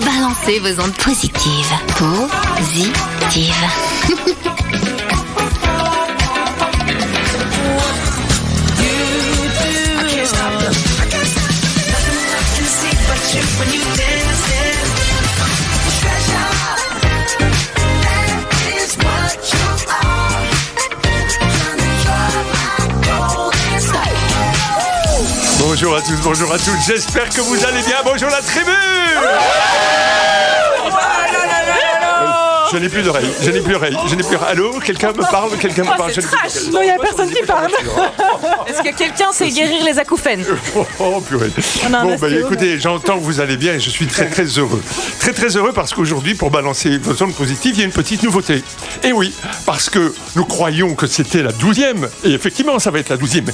Balancez vos ondes positives. Positives. Bonjour à tous, bonjour à toutes, j'espère que vous allez bien, bonjour la tribu. Je n'ai plus d'oreilles, je n'ai plus d'oreilles. Allô, quelqu'un me parle, C'est trash. Non, il n'y a personne qui parle. Est-ce que quelqu'un sait guérir les acouphènes? Oh purée. Bon, écoutez, j'entends que vous allez bien et je suis très très heureux. Très très heureux parce qu'aujourd'hui, pour balancer vos ondes positives, il y a une petite nouveauté. Et oui, parce que nous croyions que c'était la 12e, et effectivement, ça va être la 12e.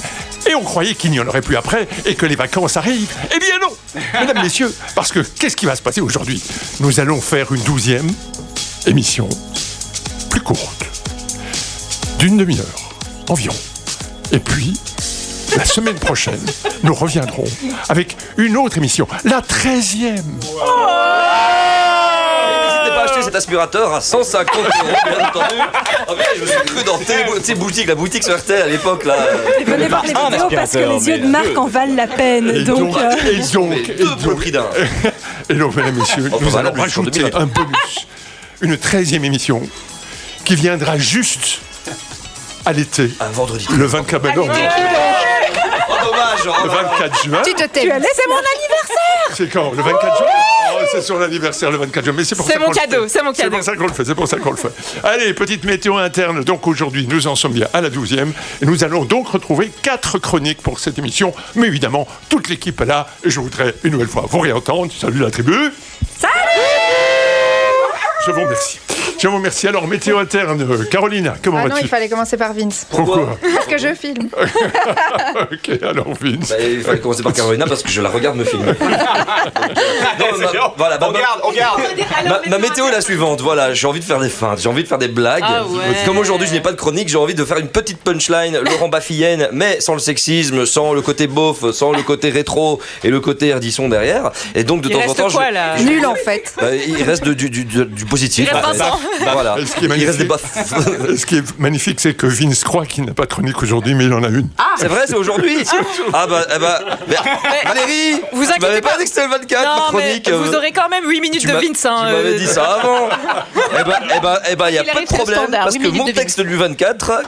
Et on croyait qu'il n'y en aurait plus après et que les vacances arrivent. Eh bien non, mesdames, messieurs, parce que qu'est-ce qui va se passer aujourd'hui? Nous allons faire une 12e émission plus courte, d'une demi-heure environ. Et puis, la semaine prochaine, nous reviendrons avec une autre émission, la 13e. N'hésitez pas à acheter cet aspirateur à 150 €, bien entendu. Ah, je me suis cru dans tes boutiques, la boutique sur RTL à l'époque. Là. Et venez voir les vidéos parce que les yeux de Marc en valent la peine. Et donc, le prix d'un. Et donc, mesdames et messieurs, nous allons rajouter un bonus. Une 13e émission qui viendra juste à l'été. Un vendredi. Le 24 dommage. Le 24 juin. Tu te tais. C'est mon anniversaire. C'est quand? Le 24 juin? Oh, c'est son anniversaire le 24 juin. Mais c'est pour ça qu'on le fait. C'est mon cadeau. C'est pour ça qu'on le fait. Allez, petite météo interne. Donc aujourd'hui, nous en sommes bien à la 12e. Et nous allons donc retrouver 4 chroniques pour cette émission. Mais évidemment, toute l'équipe est là. Et je voudrais une nouvelle fois vous réentendre. Salut la tribu. Salut. Je vous remercie. Je vous remercie. Alors, météo interne, Carolina, comment vas-tu? Non, il fallait commencer par Vince. Pourquoi? Parce que je filme. Ok, alors Vince. Il fallait commencer par Carolina parce que je la regarde me filmer. Voilà, on garde. Ma météo est la suivante. Voilà, j'ai envie de faire des feintes, j'ai envie de faire des blagues. Comme aujourd'hui, je n'ai pas de chronique, j'ai envie de faire une petite punchline, Laurent Baffyenne, mais sans le sexisme, sans le côté beauf, sans le côté rétro et le côt Ardisson derrière. Et donc, de temps en temps, nul en fait. Il reste du positif. Il reste Vincent. Voilà. Il reste des baffes. Ce qui est magnifique, c'est que Vince croit qu'il n'a pas de chronique aujourd'hui, mais il en a une. Ah, c'est vrai, c'est aujourd'hui. Valérie, vous tu m'avais pas dit que c'était le 24, ma chronique. Vous aurez quand même 8 minutes de Vince. Tu m'avais dit ça avant. Il n'y a pas de problème, parce que mon texte du 24,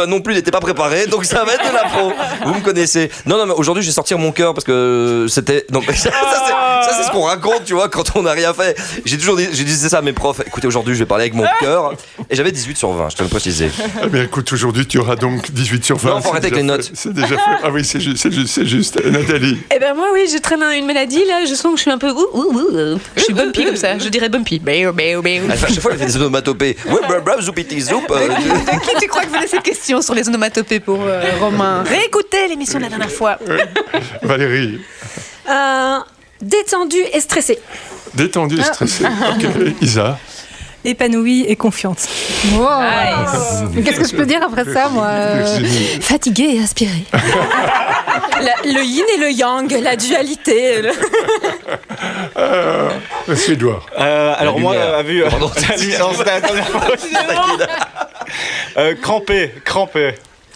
non plus, n'était pas préparé, donc ça va être de l'impro. Vous me connaissez. Non, mais aujourd'hui, je vais sortir mon cœur, parce que c'était... Non, ça, c'est ce qu'on raconte, tu vois, quand on n'a rien fait. J'ai dit ça à mes profs. Écoutez, aujourd'hui, je vais parler avec mon cœur. Et j'avais 18 sur 20, je te le préciser. Eh bien, écoute, aujourd'hui, tu auras donc 18 sur 20. Non, faut arrêter avec les notes. C'est déjà fait. Ah oui, c'est juste. Nathalie. Eh ben moi, oui, je traîne une maladie, là. Je sens que je suis un peu... Je suis bumpy comme ça. Je dirais bumpy. À chaque fois, elle fait des onomatopées. Zoupiti zoup. De qui tu crois que venait cette question sur les onomatopées pour Romain? Réécoutez l'émission de la dernière fois. Valérie. Détendu et stressé. Détendu et stressé. Ok, Isa. Épanouie et confiante. Wow. Nice. Qu'est-ce que je peux dire après ça, moi Fatiguée et inspirée. Le yin et le yang, la dualité. Monsieur Edouard. Alors moi, vu... Crampé.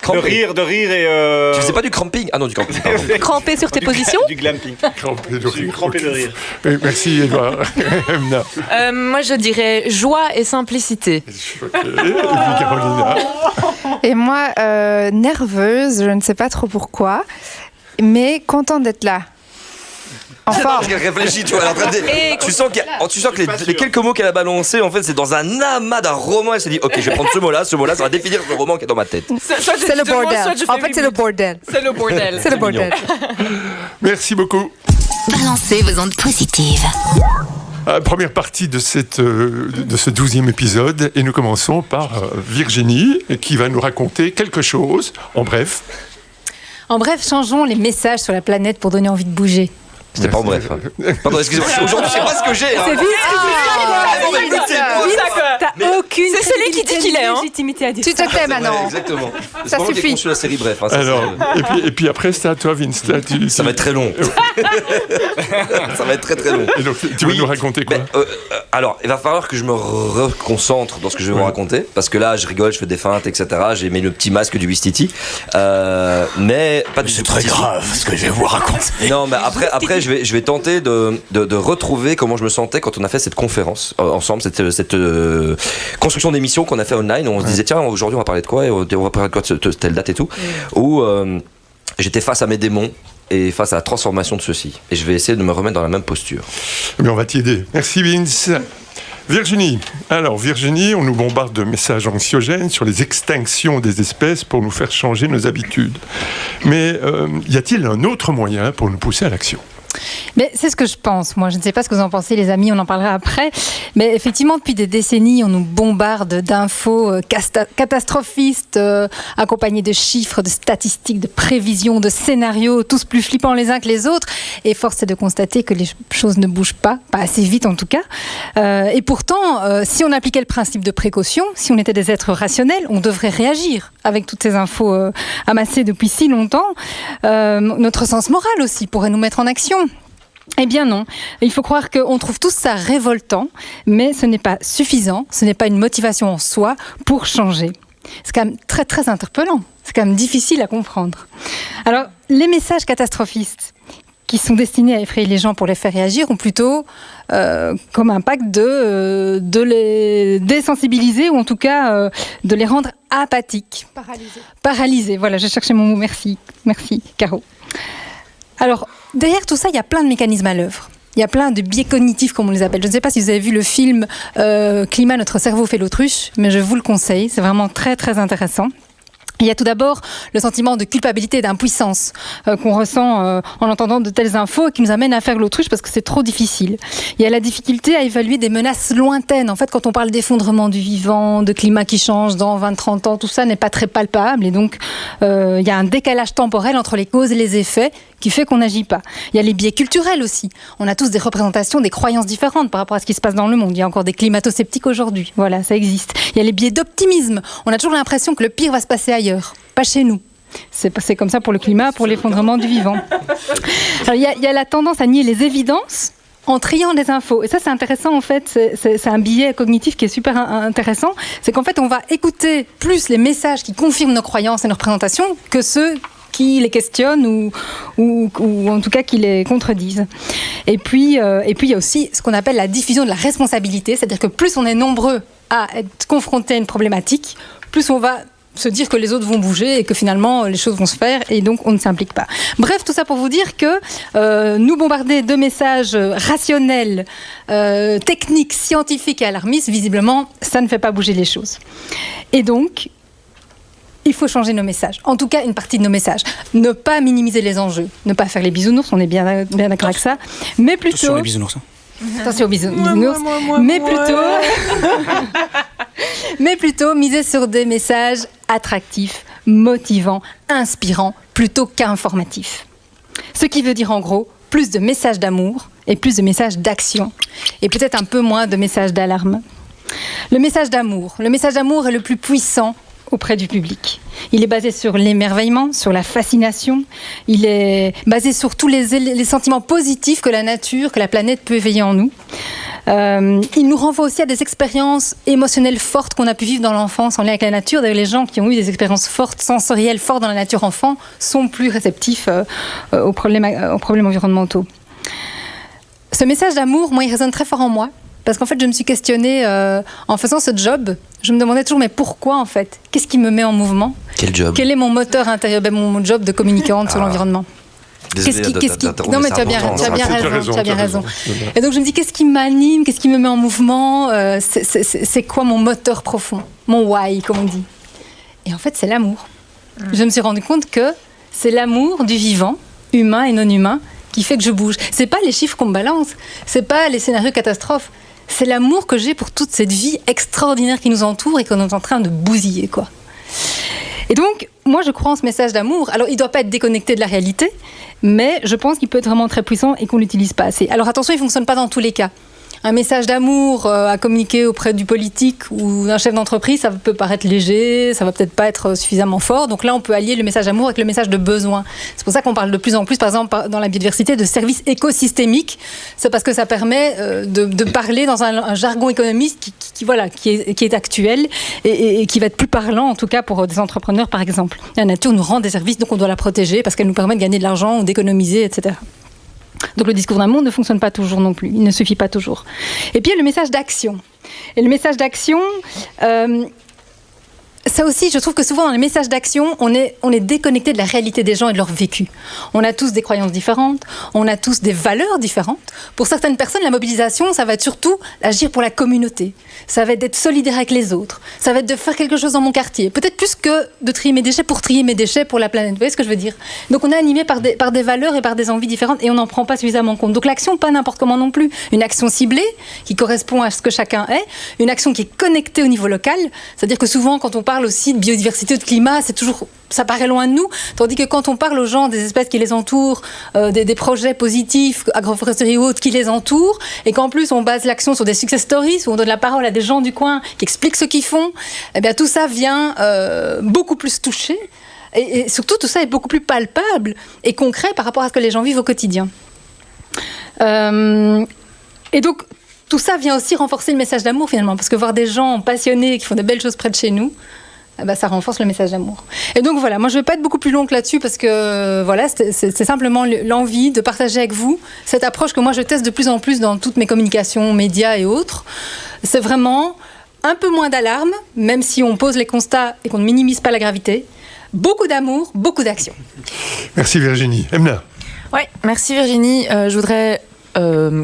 De rire et... Tu faisais pas du cramping? Ah non, du camping. Crampé sur tes positions? Du glamping. Crampé de rire. Merci Edouard. Moi je dirais joie et simplicité. Carolina. Et moi, nerveuse, je ne sais pas trop pourquoi, mais contente d'être là. Enfin. Parce qu'elle réfléchit, tu vois, elle est en train de... Tu sens que les quelques mots qu'elle a balancés, en fait, c'est dans un amas d'un roman. Elle s'est dit, ok, je vais prendre ce mot-là, ça va définir le roman qui est dans ma tête. C'est le bordel. En fait, c'est le bordel. C'est le bordel. C'est le bordel. Merci beaucoup. Balancez vos ondes positives. Première partie de ce 12e épisode, et nous commençons par Virginie, qui va nous raconter quelque chose, en bref. En bref, changeons les messages sur la planète pour donner envie de bouger. C'était pas en bref. Pardon, excusez-moi, aujourd'hui, je sais pas ce que j'ai. C'est vite. T'as aucune. C'est celui qui dit qu'il est. Légitimité à dire. Tu te tais maintenant. Exactement. C'est Ça vraiment qui a suffit. conçu la série, bref. Hein, ça, Alors, et puis après, c'est à toi, Vince. Là, ça va être très long. Ça va être très très long. Et donc, tu veux nous raconter quoi? Alors, il va falloir que je me reconcentre dans ce que je vais vous raconter, parce que là, je rigole, je fais des feintes, etc. J'ai mis le petit masque du Wistiti, mais pas du tout. C'est très grave ce que je vais vous raconter. Non, mais après, je vais tenter de retrouver comment je me sentais quand on a fait cette conférence ensemble, cette construction d'émission qu'on a fait online. Où on se disait tiens, aujourd'hui on va parler de quoi, et on va parler de quoi de telle date et tout. Où j'étais face à mes démons et face à la transformation de ceux-ci. Et je vais essayer de me remettre dans la même posture. Mais on va t'aider. Merci, Vince. Virginie. Alors, Virginie, on nous bombarde de messages anxiogènes sur les extinctions des espèces pour nous faire changer nos habitudes. Mais y a-t-il un autre moyen pour nous pousser à l'action? Mais c'est ce que je pense. Moi, je ne sais pas ce que vous en pensez, les amis, on en parlera après. Mais effectivement, depuis des décennies, on nous bombarde d'infos catastrophistes, accompagnées de chiffres, de statistiques, de prévisions, de scénarios, tous plus flippants les uns que les autres. Et force est de constater que les choses ne bougent pas assez vite en tout cas. Et pourtant, si on appliquait le principe de précaution, si on était des êtres rationnels, on devrait réagir avec toutes ces infos amassées depuis si longtemps. Notre sens moral aussi pourrait nous mettre en action. Eh bien non, il faut croire qu'on trouve tout ça révoltant, mais ce n'est pas suffisant, ce n'est pas une motivation en soi pour changer. C'est quand même très très interpellant, c'est quand même difficile à comprendre. Alors, les messages catastrophistes qui sont destinés à effrayer les gens pour les faire réagir ont plutôt comme impact de les désensibiliser ou en tout cas de les rendre apathiques. Paralysés, voilà, j'ai cherché mon mot, merci Caro. Alors, derrière tout ça, il y a plein de mécanismes à l'œuvre. Il y a plein de biais cognitifs, comme on les appelle. Je ne sais pas si vous avez vu le film Climat, notre cerveau fait l'autruche, mais je vous le conseille. C'est vraiment très, très intéressant. Il y a tout d'abord le sentiment de culpabilité et d'impuissance qu'on ressent en entendant de telles infos et qui nous amène à faire l'autruche parce que c'est trop difficile. Il y a la difficulté à évaluer des menaces lointaines. En fait, quand on parle d'effondrement du vivant, de climat qui change dans 20-30 ans, tout ça n'est pas très palpable et donc il y a un décalage temporel entre les causes et les effets qui fait qu'on n'agit pas. Il y a les biais culturels aussi. On a tous des représentations, des croyances différentes par rapport à ce qui se passe dans le monde. Il y a encore des climato-sceptiques aujourd'hui. Voilà, ça existe. Il y a les biais d'optimisme. On a toujours l'impression que le pire va se passer ailleurs, pas chez nous. C'est comme ça pour le climat, pour l'effondrement du vivant. Alors, il y a la tendance à nier les évidences en triant les infos. Et ça, c'est intéressant, en fait. C'est un biais cognitif qui est super intéressant. C'est qu'en fait, on va écouter plus les messages qui confirment nos croyances et nos représentations que ceux qui les questionnent ou en tout cas qui les contredisent. Et puis il y a aussi ce qu'on appelle la diffusion de la responsabilité, c'est-à-dire que plus on est nombreux à être confrontés à une problématique, plus on va se dire que les autres vont bouger et que finalement les choses vont se faire et donc on ne s'implique pas. Bref, tout ça pour vous dire que nous bombarder de messages rationnels, techniques, scientifiques et alarmistes, visiblement, ça ne fait pas bouger les choses. Et donc, il faut changer nos messages, en tout cas une partie de nos messages. Ne pas minimiser les enjeux, ne pas faire les bisounours, on est bien d'accord avec ça, mais plutôt... Attention les bisounours. Attention aux bisounours, mais plutôt miser sur des messages attractifs, motivants, inspirants, plutôt qu'informatifs. Ce qui veut dire en gros plus de messages d'amour et plus de messages d'action, et peut-être un peu moins de messages d'alarme. Le message d'amour est le plus puissant auprès du public. Il est basé sur l'émerveillement, sur la fascination. Il est basé sur tous les sentiments positifs que la nature, que la planète peut éveiller en nous. Il nous renvoie aussi à des expériences émotionnelles fortes qu'on a pu vivre dans l'enfance en lien avec la nature. D'ailleurs, les gens qui ont eu des expériences fortes, sensorielles fortes dans la nature enfant, sont plus réceptifs aux problèmes environnementaux. Ce message d'amour, moi, il résonne très fort en moi. Parce qu'en fait, je me suis questionnée en faisant ce job. Je me demandais toujours, mais pourquoi en fait? Qu'est-ce qui me met en mouvement? Quel job? Quel est mon moteur intérieur? Mon job de communicante sur l'environnement. Non, mais tu as bien raison. Et donc je me dis, qu'est-ce qui m'anime? Qu'est-ce qui me met en mouvement? C'est quoi mon moteur profond? Mon why, comme on dit. Et en fait, c'est l'amour. Je me suis rendu compte que c'est l'amour du vivant, humain et non humain, qui fait que je bouge. C'est pas les chiffres qu'on me balance, c'est pas les scénarios catastrophes, c'est l'amour que j'ai pour toute cette vie extraordinaire qui nous entoure et qu'on est en train de bousiller, quoi. Et donc, moi, je crois en ce message d'amour. Alors, il ne doit pas être déconnecté de la réalité, mais je pense qu'il peut être vraiment très puissant et qu'on ne l'utilise pas assez. Alors, attention, il ne fonctionne pas dans tous les cas. un message d'amour à communiquer auprès du politique ou d'un chef d'entreprise, ça peut paraître léger, ça va peut-être pas être suffisamment fort. Donc là, on peut allier le message d'amour avec le message de besoin. C'est pour ça qu'on parle de plus en plus, par exemple, dans la biodiversité, de services écosystémiques. C'est parce que ça permet de parler dans un jargon économique qui est actuel et qui va être plus parlant, en tout cas pour des entrepreneurs, par exemple. La nature nous rend des services, donc on doit la protéger parce qu'elle nous permet de gagner de l'argent ou d'économiser, etc. Donc le discours d'amour ne fonctionne pas toujours non plus, il ne suffit pas toujours. Et puis il y a le message d'action. Et le message d'action, ça aussi, je trouve que souvent dans les messages d'action, on est déconnecté de la réalité des gens et de leur vécu. On a tous des croyances différentes, on a tous des valeurs différentes. Pour certaines personnes, la mobilisation, ça va être surtout agir pour la communauté. Ça va être d'être solidaire avec les autres. Ça va être de faire quelque chose dans mon quartier. Peut-être plus que de trier mes déchets pour la planète. Vous voyez ce que je veux dire? Donc on est animé par des valeurs et par des envies différentes et on n'en prend pas suffisamment compte. Donc l'action, pas n'importe comment non plus. Une action ciblée qui correspond à ce que chacun est. Une action qui est connectée au niveau local. C'est-à-dire que souvent, quand on parle aussi de biodiversité, de climat, ça paraît loin de nous, tandis que quand on parle aux gens des espèces qui les entourent, des projets positifs, agroforesterie ou autres qui les entourent, et qu'en plus on base l'action sur des success stories, où on donne la parole à des gens du coin qui expliquent ce qu'ils font, eh bien tout ça vient beaucoup plus toucher, et surtout tout ça est beaucoup plus palpable et concret par rapport à ce que les gens vivent au quotidien. Et donc tout ça vient aussi renforcer le message d'amour finalement, parce que voir des gens passionnés qui font de belles choses près de chez nous, ça renforce le message d'amour. Et donc voilà, moi je ne vais pas être beaucoup plus longue là-dessus parce que voilà, c'est simplement l'envie de partager avec vous cette approche que moi je teste de plus en plus dans toutes mes communications, médias et autres. C'est vraiment un peu moins d'alarme, même si on pose les constats et qu'on ne minimise pas la gravité. Beaucoup d'amour, beaucoup d'action. Merci Virginie. Emna. Oui, merci Virginie. Je voudrais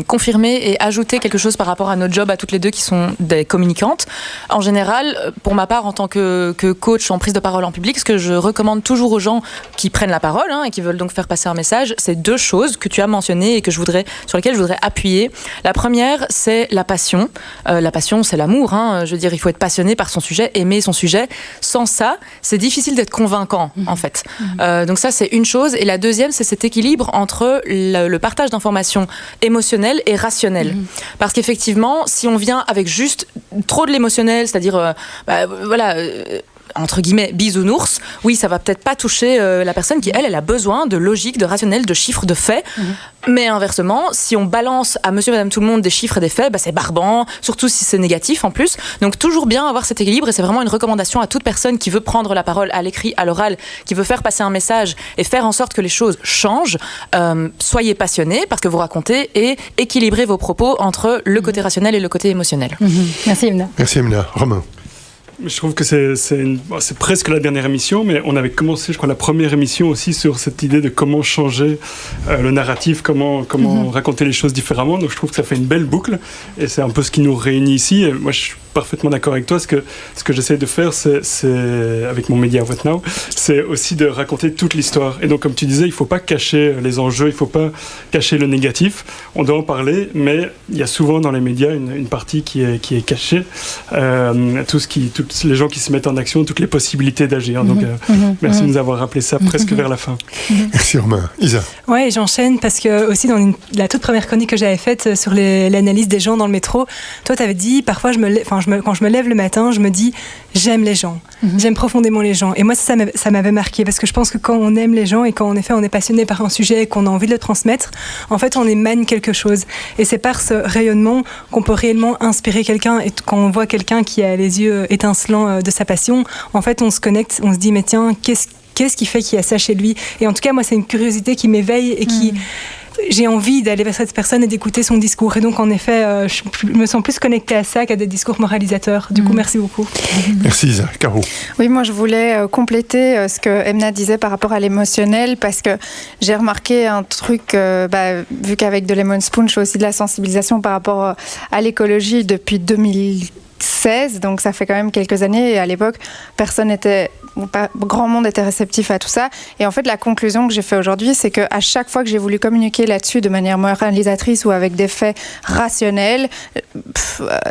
confirmer et ajouter quelque chose par rapport à notre job à toutes les deux qui sont des communicantes. En général, pour ma part, en tant que coach en prise de parole en public, ce que je recommande toujours aux gens qui prennent la parole et qui veulent donc faire passer un message, c'est 2 choses que tu as mentionnées et sur lesquelles je voudrais appuyer. La première, c'est la passion. La passion, c'est l'amour. Je veux dire, il faut être passionné par son sujet, aimer son sujet. Sans ça, c'est difficile d'être convaincant, en fait. Donc ça, c'est une chose. Et la deuxième, c'est cet équilibre entre le partage d'informations émotionnel et rationnel. Parce qu'effectivement, si on vient avec juste trop de l'émotionnel, c'est-à-dire, entre guillemets, bisounours, oui, ça va peut-être pas toucher la personne qui, elle a besoin de logique, de rationnel, de chiffres, de faits. Mais inversement, si on balance à monsieur, madame, tout le monde des chiffres et des faits, c'est barbant, surtout si c'est négatif en plus. Donc toujours bien avoir cet équilibre, et c'est vraiment une recommandation à toute personne qui veut prendre la parole à l'écrit, à l'oral, qui veut faire passer un message et faire en sorte que les choses changent. Soyez passionnés parce que vous racontez et équilibrez vos propos entre le côté rationnel et le côté émotionnel. Merci Emna. Merci Emna. Romain. Je trouve que c'est presque la dernière émission, mais on avait commencé, je crois, la première émission aussi sur cette idée de comment changer le narratif, comment raconter les choses différemment. Donc je trouve que ça fait une belle boucle, et c'est un peu ce qui nous réunit ici. Et moi, je suis parfaitement d'accord avec toi. Ce que j'essaie de faire, c'est avec mon média What Now, c'est aussi de raconter toute l'histoire. Et donc, comme tu disais, il ne faut pas cacher les enjeux, il ne faut pas cacher le négatif. On doit en parler, mais il y a souvent dans les médias une partie qui est cachée. Tous les gens qui se mettent en action, toutes les possibilités d'agir. Donc, merci de nous avoir rappelé ça presque vers la fin. Merci Romain. Isa. Ouais, j'enchaîne parce que aussi dans la toute première chronique que j'avais faite sur l'analyse des gens dans le métro, toi, tu avais dit, parfois, quand je me lève le matin, je me dis, j'aime les gens. J'aime profondément les gens. Et moi, ça m'avait marqué parce que je pense que quand on aime les gens et quand en effet on est passionné par un sujet et qu'on a envie de le transmettre, en fait, on émane quelque chose. Et c'est par ce rayonnement qu'on peut réellement inspirer quelqu'un. Et quand on voit quelqu'un qui a les yeux étincelants de sa passion, en fait, on se connecte, on se dit, mais tiens, qu'est-ce qui fait qu'il y a ça chez lui? Et en tout cas, moi, c'est une curiosité qui m'éveille et qui... J'ai envie d'aller vers cette personne et d'écouter son discours. Et donc, en effet, je me sens plus connectée à ça qu'à des discours moralisateurs. Du coup, merci beaucoup. Merci Isa. Caro. Oui, moi, je voulais compléter ce que Emna disait par rapport à l'émotionnel, parce que j'ai remarqué un truc, vu qu'avec The Lemon Spoon, je fais aussi de la sensibilisation par rapport à l'écologie depuis 2016, donc ça fait quand même quelques années, et à l'époque, personne n'était pas grand monde était réceptif à tout ça. Et en fait, la conclusion que j'ai fait aujourd'hui, c'est qu'à chaque fois que j'ai voulu communiquer là-dessus de manière moralisatrice ou avec des faits rationnels,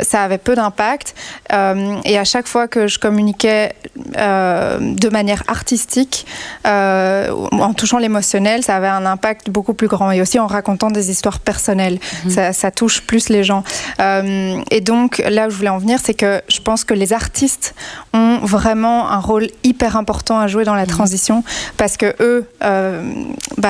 ça avait peu d'impact. Et à chaque fois que je communiquais de manière artistique, en touchant l'émotionnel, ça avait un impact beaucoup plus grand. Et aussi en racontant des histoires personnelles. Ça touche plus les gens. Et donc, là où je voulais en venir, c'est que je pense que les artistes ont vraiment un rôle hyper important à jouer dans la transition parce que eux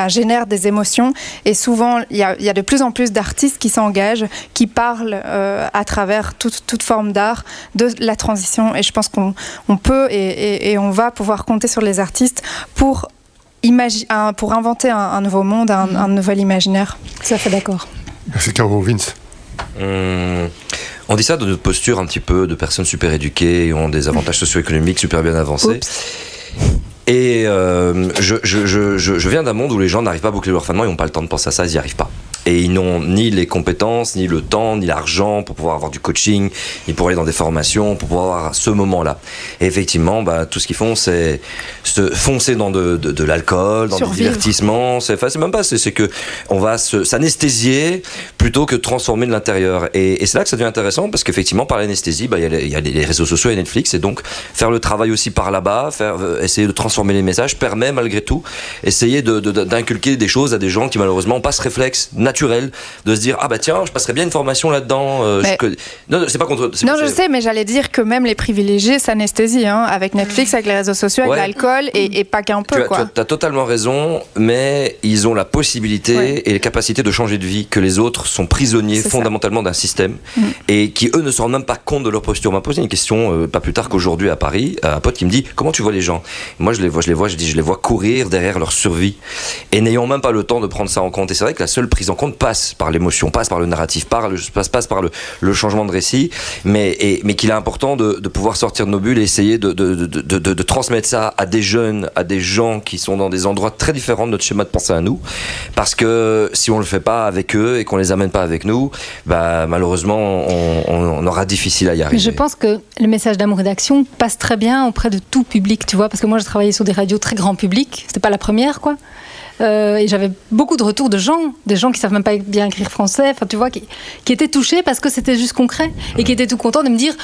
génèrent des émotions et souvent il y a de plus en plus d'artistes qui s'engagent, qui parlent à travers toute forme d'art de la transition et je pense qu'on peut et on va pouvoir compter sur les artistes pour inventer un nouveau monde, un nouvel imaginaire. Ça fait d'accord. Merci Caro. Vince. On dit ça de notre posture un petit peu de personnes super éduquées et ont des avantages socio-économiques super bien avancés. Oups. Et je viens d'un monde où les gens n'arrivent pas à boucler leur fin de mois, ils n'ont pas le temps de penser à ça, ils n'y arrivent pas. Et ils n'ont ni les compétences, ni le temps, ni l'argent pour pouvoir avoir du coaching, ni pour aller dans des formations, pour pouvoir avoir ce moment-là. Et effectivement, tout ce qu'ils font, c'est se foncer dans de l'alcool, dans du divertissement. C'est même pas, c'est que on va s'anesthésier plutôt que transformer de l'intérieur. Et c'est là que ça devient intéressant parce qu'effectivement, par l'anesthésie, il y a les réseaux sociaux et Netflix, et donc faire le travail aussi par là-bas, essayer de transformer les messages permet malgré tout essayer d'inculquer des choses à des gens qui malheureusement n'ont pas ce réflexe naturel de se dire tiens, je passerais bien une formation là-dedans. Non, c'est pas contre. Non, je sais, mais j'allais dire que même les privilégiés s'anesthésient avec Netflix, avec les réseaux sociaux, avec l'alcool et pas qu'un peu. Tu as totalement raison, mais ils ont la possibilité et les capacités de changer de vie que les autres sont prisonniers fondamentalement d'un système et qui eux ne se rendent même pas compte de leur posture. On m'a posé une question pas plus tard qu'aujourd'hui à Paris, un pote qui me dit comment tu vois les gens. Moi je les vois courir derrière leur survie et n'ayant même pas le temps de prendre ça en compte. Et c'est vrai que la seule prise en compte passe par l'émotion, passe par le narratif, passe par le changement de récit, mais qu'il est important de pouvoir sortir de nos bulles et essayer de transmettre ça à des jeunes, à des gens qui sont dans des endroits très différents de notre schéma de pensée à nous, parce que si on le fait pas avec eux et qu'on les amène pas avec nous, malheureusement on aura difficile à y arriver. Mais je pense que le message d'amour et d'action passe très bien auprès de tout public, tu vois, parce que moi j'ai travaillé sur des radios très grand public, c'était pas la première quoi. Et j'avais beaucoup de retours de gens, des gens qui savent même pas bien écrire français, enfin tu vois, qui étaient touchés parce que c'était juste concret et qui étaient tout contents de me dire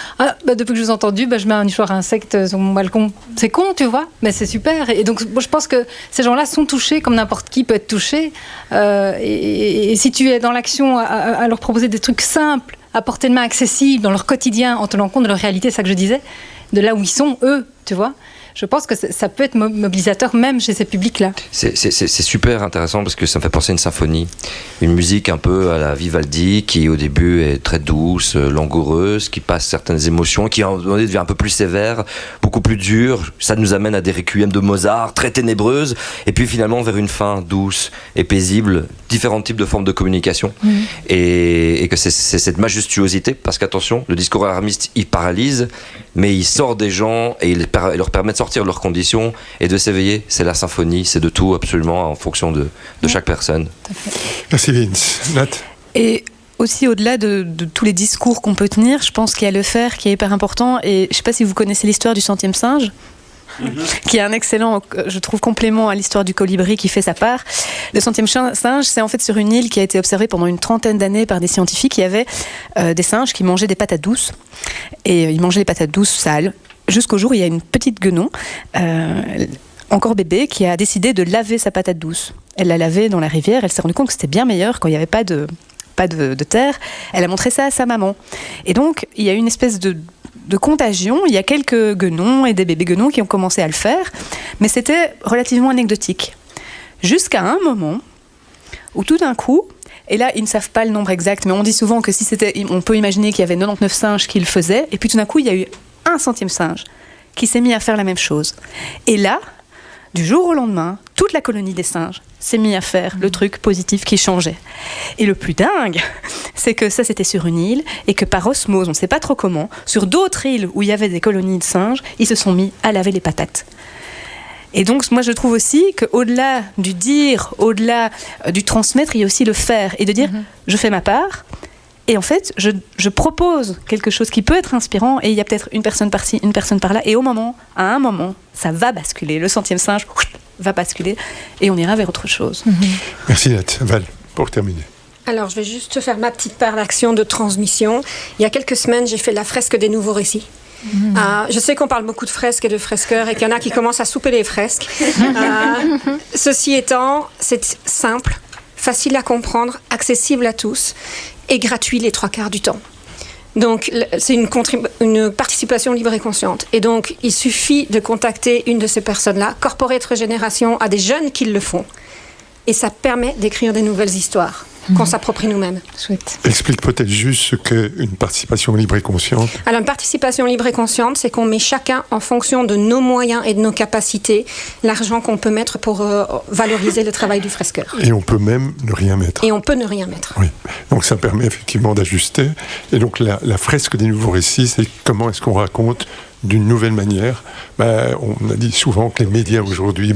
depuis que je vous ai entendu, je mets un nichoir insecte sur mon balcon. C'est con, tu vois, mais c'est super. Et donc je pense que ces gens-là sont touchés comme n'importe qui peut être touché. Et si tu es dans l'action à leur proposer des trucs simples, à portée de main accessibles dans leur quotidien, en tenant compte de leur réalité, c'est ça que je disais, de là où ils sont eux, tu vois. Je pense que ça peut être mobilisateur même chez ces publics-là. C'est super intéressant parce que ça me fait penser à une symphonie. Une musique un peu à la Vivaldi qui au début est très douce, langoureuse, qui passe certaines émotions, qui à un moment donné devient un peu plus sévère, beaucoup plus dure. Ça nous amène à des requiems de Mozart très ténébreuses et puis finalement vers une fin douce et paisible, différents types de formes de communication. Et que c'est cette majestuosité, parce qu'attention, le discours alarmiste il paralyse, mais il sort des gens et il leur permet de sortir de leurs conditions et de s'éveiller. C'est la symphonie, c'est de tout absolument en fonction de chaque personne. Merci Vince. Nat. Et aussi au-delà de tous les discours qu'on peut tenir, je pense qu'il y a le faire qui est hyper important. Et je ne sais pas si vous connaissez l'histoire du centième singe, qui est un excellent, je trouve, complément à l'histoire du colibri qui fait sa part. Le centième singe, c'est en fait sur une île qui a été observée pendant une trentaine d'années par des scientifiques. Il y avait des singes qui mangeaient des patates douces et ils mangeaient les patates douces sales. Jusqu'au jour où il y a une petite guenon, encore bébé, qui a décidé de laver sa patate douce. Elle l'a lavée dans la rivière, elle s'est rendue compte que c'était bien meilleur quand il n'y avait pas de terre. Elle a montré ça à sa maman. Et donc, il y a eu une espèce de contagion. Il y a quelques guenons et des bébés guenons qui ont commencé à le faire, mais c'était relativement anecdotique. Jusqu'à un moment où tout d'un coup, et là, ils ne savent pas le nombre exact, mais on dit souvent que on peut imaginer qu'il y avait 99 singes qui le faisaient, et puis tout d'un coup, il y a eu un centième singe qui s'est mis à faire la même chose. Et là, du jour au lendemain, toute la colonie des singes s'est mis à faire le truc positif qui changeait. Et le plus dingue, c'est que ça c'était sur une île et que par osmose, on ne sait pas trop comment, sur d'autres îles où il y avait des colonies de singes, ils se sont mis à laver les patates. Et donc, moi, je trouve aussi qu'au-delà du dire, au-delà du transmettre, il y a aussi le faire et de dire, je fais ma part Et en fait, je propose quelque chose qui peut être inspirant, et il y a peut-être une personne par-ci, une personne par-là, et à un moment, ça va basculer. Le centième singe va basculer, et on ira vers autre chose. Merci Nat. Val, pour terminer. Alors, je vais juste faire ma petite part d'action de transmission. Il y a quelques semaines, j'ai fait la fresque des nouveaux récits. Je sais qu'on parle beaucoup de fresques et de fresqueurs et qu'il y en a qui commencent à souper les fresques. Ceci étant, c'est simple, facile à comprendre, accessible à tous et gratuit les 3/4 du temps. Donc, c'est une participation libre et consciente. Et donc, il suffit de contacter une de ces personnes-là. Corporate Régénération a des jeunes qui le font. Et ça permet d'écrire des nouvelles histoires qu'on s'approprie nous-mêmes. Chouette. Explique peut-être juste ce qu'est une participation libre et consciente. Alors, une participation libre et consciente, c'est qu'on met chacun, en fonction de nos moyens et de nos capacités, l'argent qu'on peut mettre pour valoriser le travail du fresqueur. Et on peut même ne rien mettre. Et on peut ne rien mettre. Oui. Donc ça permet effectivement d'ajuster. Et donc la fresque des nouveaux récits, c'est comment est-ce qu'on raconte d'une nouvelle manière. On a dit souvent que les médias aujourd'hui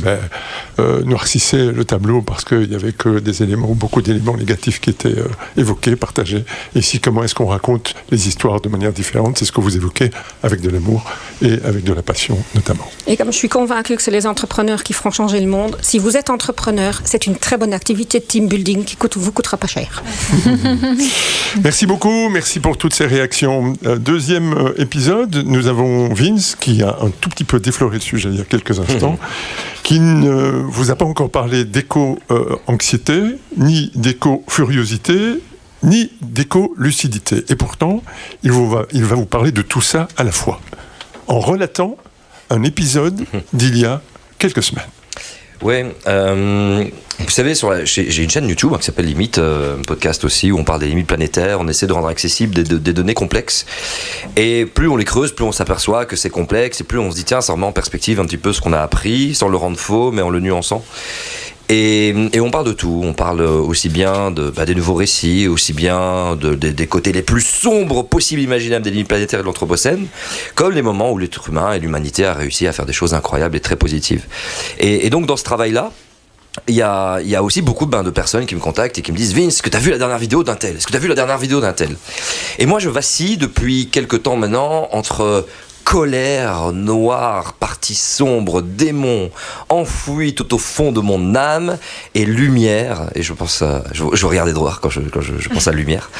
noircissaient le tableau parce qu'il n'y avait que des éléments, beaucoup d'éléments négatifs qui étaient évoqués, partagés. Et ici, comment est-ce qu'on raconte les histoires de manière différente? C'est ce que vous évoquez, avec de l'amour et avec de la passion notamment. Et comme je suis convaincue que c'est les entrepreneurs qui feront changer le monde, si vous êtes entrepreneur, c'est une très bonne activité de team building qui vous coûtera pas cher. Merci beaucoup, merci pour toutes ces réactions. Deuxième épisode, nous avons Vince qui a un tout petit peu défloré le sujet il y a quelques instants, qui ne vous a pas encore parlé d'éco-anxiété, ni d'éco-furiosité, ni d'éco-lucidité. Et pourtant, il va vous parler de tout ça à la fois, en relatant un épisode d'il y a quelques semaines. Ouais, vous savez, j'ai une chaîne YouTube qui s'appelle Limite, un podcast aussi où on parle des limites planétaires, on essaie de rendre accessibles des données complexes. Et plus on les creuse, plus on s'aperçoit que c'est complexe, et plus on se dit tiens, ça remet en perspective un petit peu ce qu'on a appris, sans le rendre faux, mais en le nuançant. Et on parle de tout, on parle aussi bien des nouveaux récits, aussi bien des côtés les plus sombres possibles imaginables des limites planétaires et de l'Anthropocène, comme les moments où l'être humain et l'humanité a réussi à faire des choses incroyables et très positives. Et donc dans ce travail-là, il y a aussi beaucoup de personnes qui me contactent et qui me disent « Vince, est-ce que tu as vu la dernière vidéo d'un tel ? Est-ce que tu as vu la dernière vidéo d'un tel ?» Et moi je vacille depuis quelques temps maintenant entre colère noire, partie sombre, démon, enfoui tout au fond de mon âme, et lumière, et je pense je regarde Edouard quand je pense à lumière,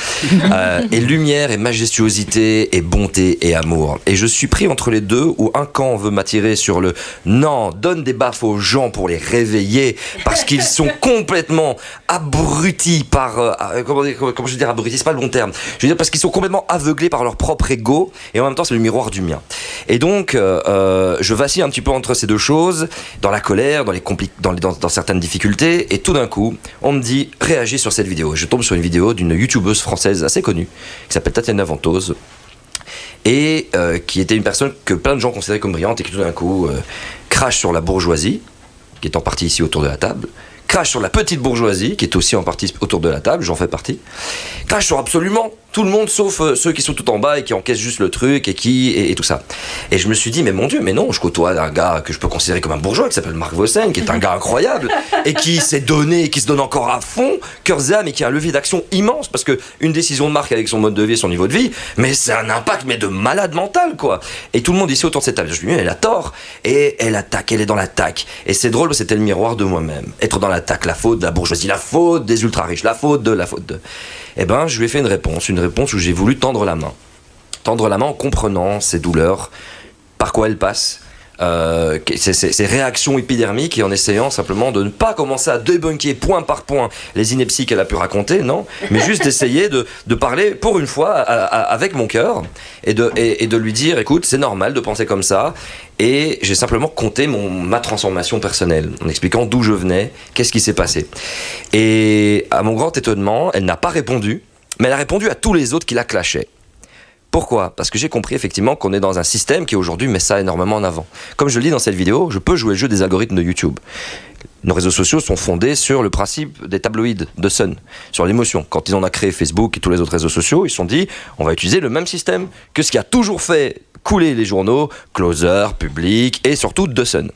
et lumière et majestuosité et bonté et amour. Et je suis pris entre les deux, où un camp veut m'attirer sur le non, donne des baffes aux gens pour les réveiller, parce qu'ils sont complètement abrutis par, comment je veux dire abrutis, c'est pas le bon terme, je veux dire parce qu'ils sont complètement aveuglés par leur propre ego, et en même temps c'est le miroir du mien. Et donc, je vacille un petit peu entre ces deux choses, dans la colère, dans certaines difficultés, et tout d'un coup, on me dit « réagis sur cette vidéo ». Je tombe sur une vidéo d'une youtubeuse française assez connue, qui s'appelle Tatiana Ventose, et qui était une personne que plein de gens considéraient comme brillante, et qui tout d'un coup crache sur la bourgeoisie, qui est en partie ici autour de la table, crache sur la petite bourgeoisie, qui est aussi en partie autour de la table, j'en fais partie, crache sur absolument tout le monde, sauf ceux qui sont tout en bas et qui encaissent juste le truc et tout ça. Et je me suis dit, mais mon Dieu, mais non, je côtoie un gars que je peux considérer comme un bourgeois, qui s'appelle Marc Vossen, qui est un gars incroyable, et qui s'est donné, et qui se donne encore à fond, cœur et âme, et qui a un levier d'action immense, parce que une décision de Marc avec son mode de vie et son niveau de vie, mais c'est un impact, mais de malade mental, quoi. Et tout le monde ici autour de cette table, je lui dis, elle a tort, et elle attaque, elle est dans l'attaque. Et c'est drôle, c'était le miroir de moi-même. Être dans l'attaque, la faute de la bourgeoisie, la faute des ultra-riches, la faute de... Eh ben, je lui ai fait une réponse où j'ai voulu tendre la main en comprenant ses douleurs, par quoi elles passent, ses réactions épidermiques, et en essayant simplement de ne pas commencer à débunker point par point les inepties qu'elle a pu raconter, non, mais juste d'essayer de parler pour une fois avec mon cœur et de lui dire écoute, c'est normal de penser comme ça. Et j'ai simplement compté ma transformation personnelle, en expliquant d'où je venais, qu'est-ce qui s'est passé. Et à mon grand étonnement, elle n'a pas répondu, mais elle a répondu à tous les autres qui la clashaient. Pourquoi ? Parce que j'ai compris effectivement qu'on est dans un système qui aujourd'hui met ça énormément en avant. Comme je le dis dans cette vidéo, je peux jouer le jeu des algorithmes de YouTube. Nos réseaux sociaux sont fondés sur le principe des tabloïds de Sun, sur l'émotion. Quand ils en ont créé Facebook et tous les autres réseaux sociaux, ils se sont dit on va utiliser le même système que ce qui a toujours fait couler les journaux, Closer, Public et surtout The Sun.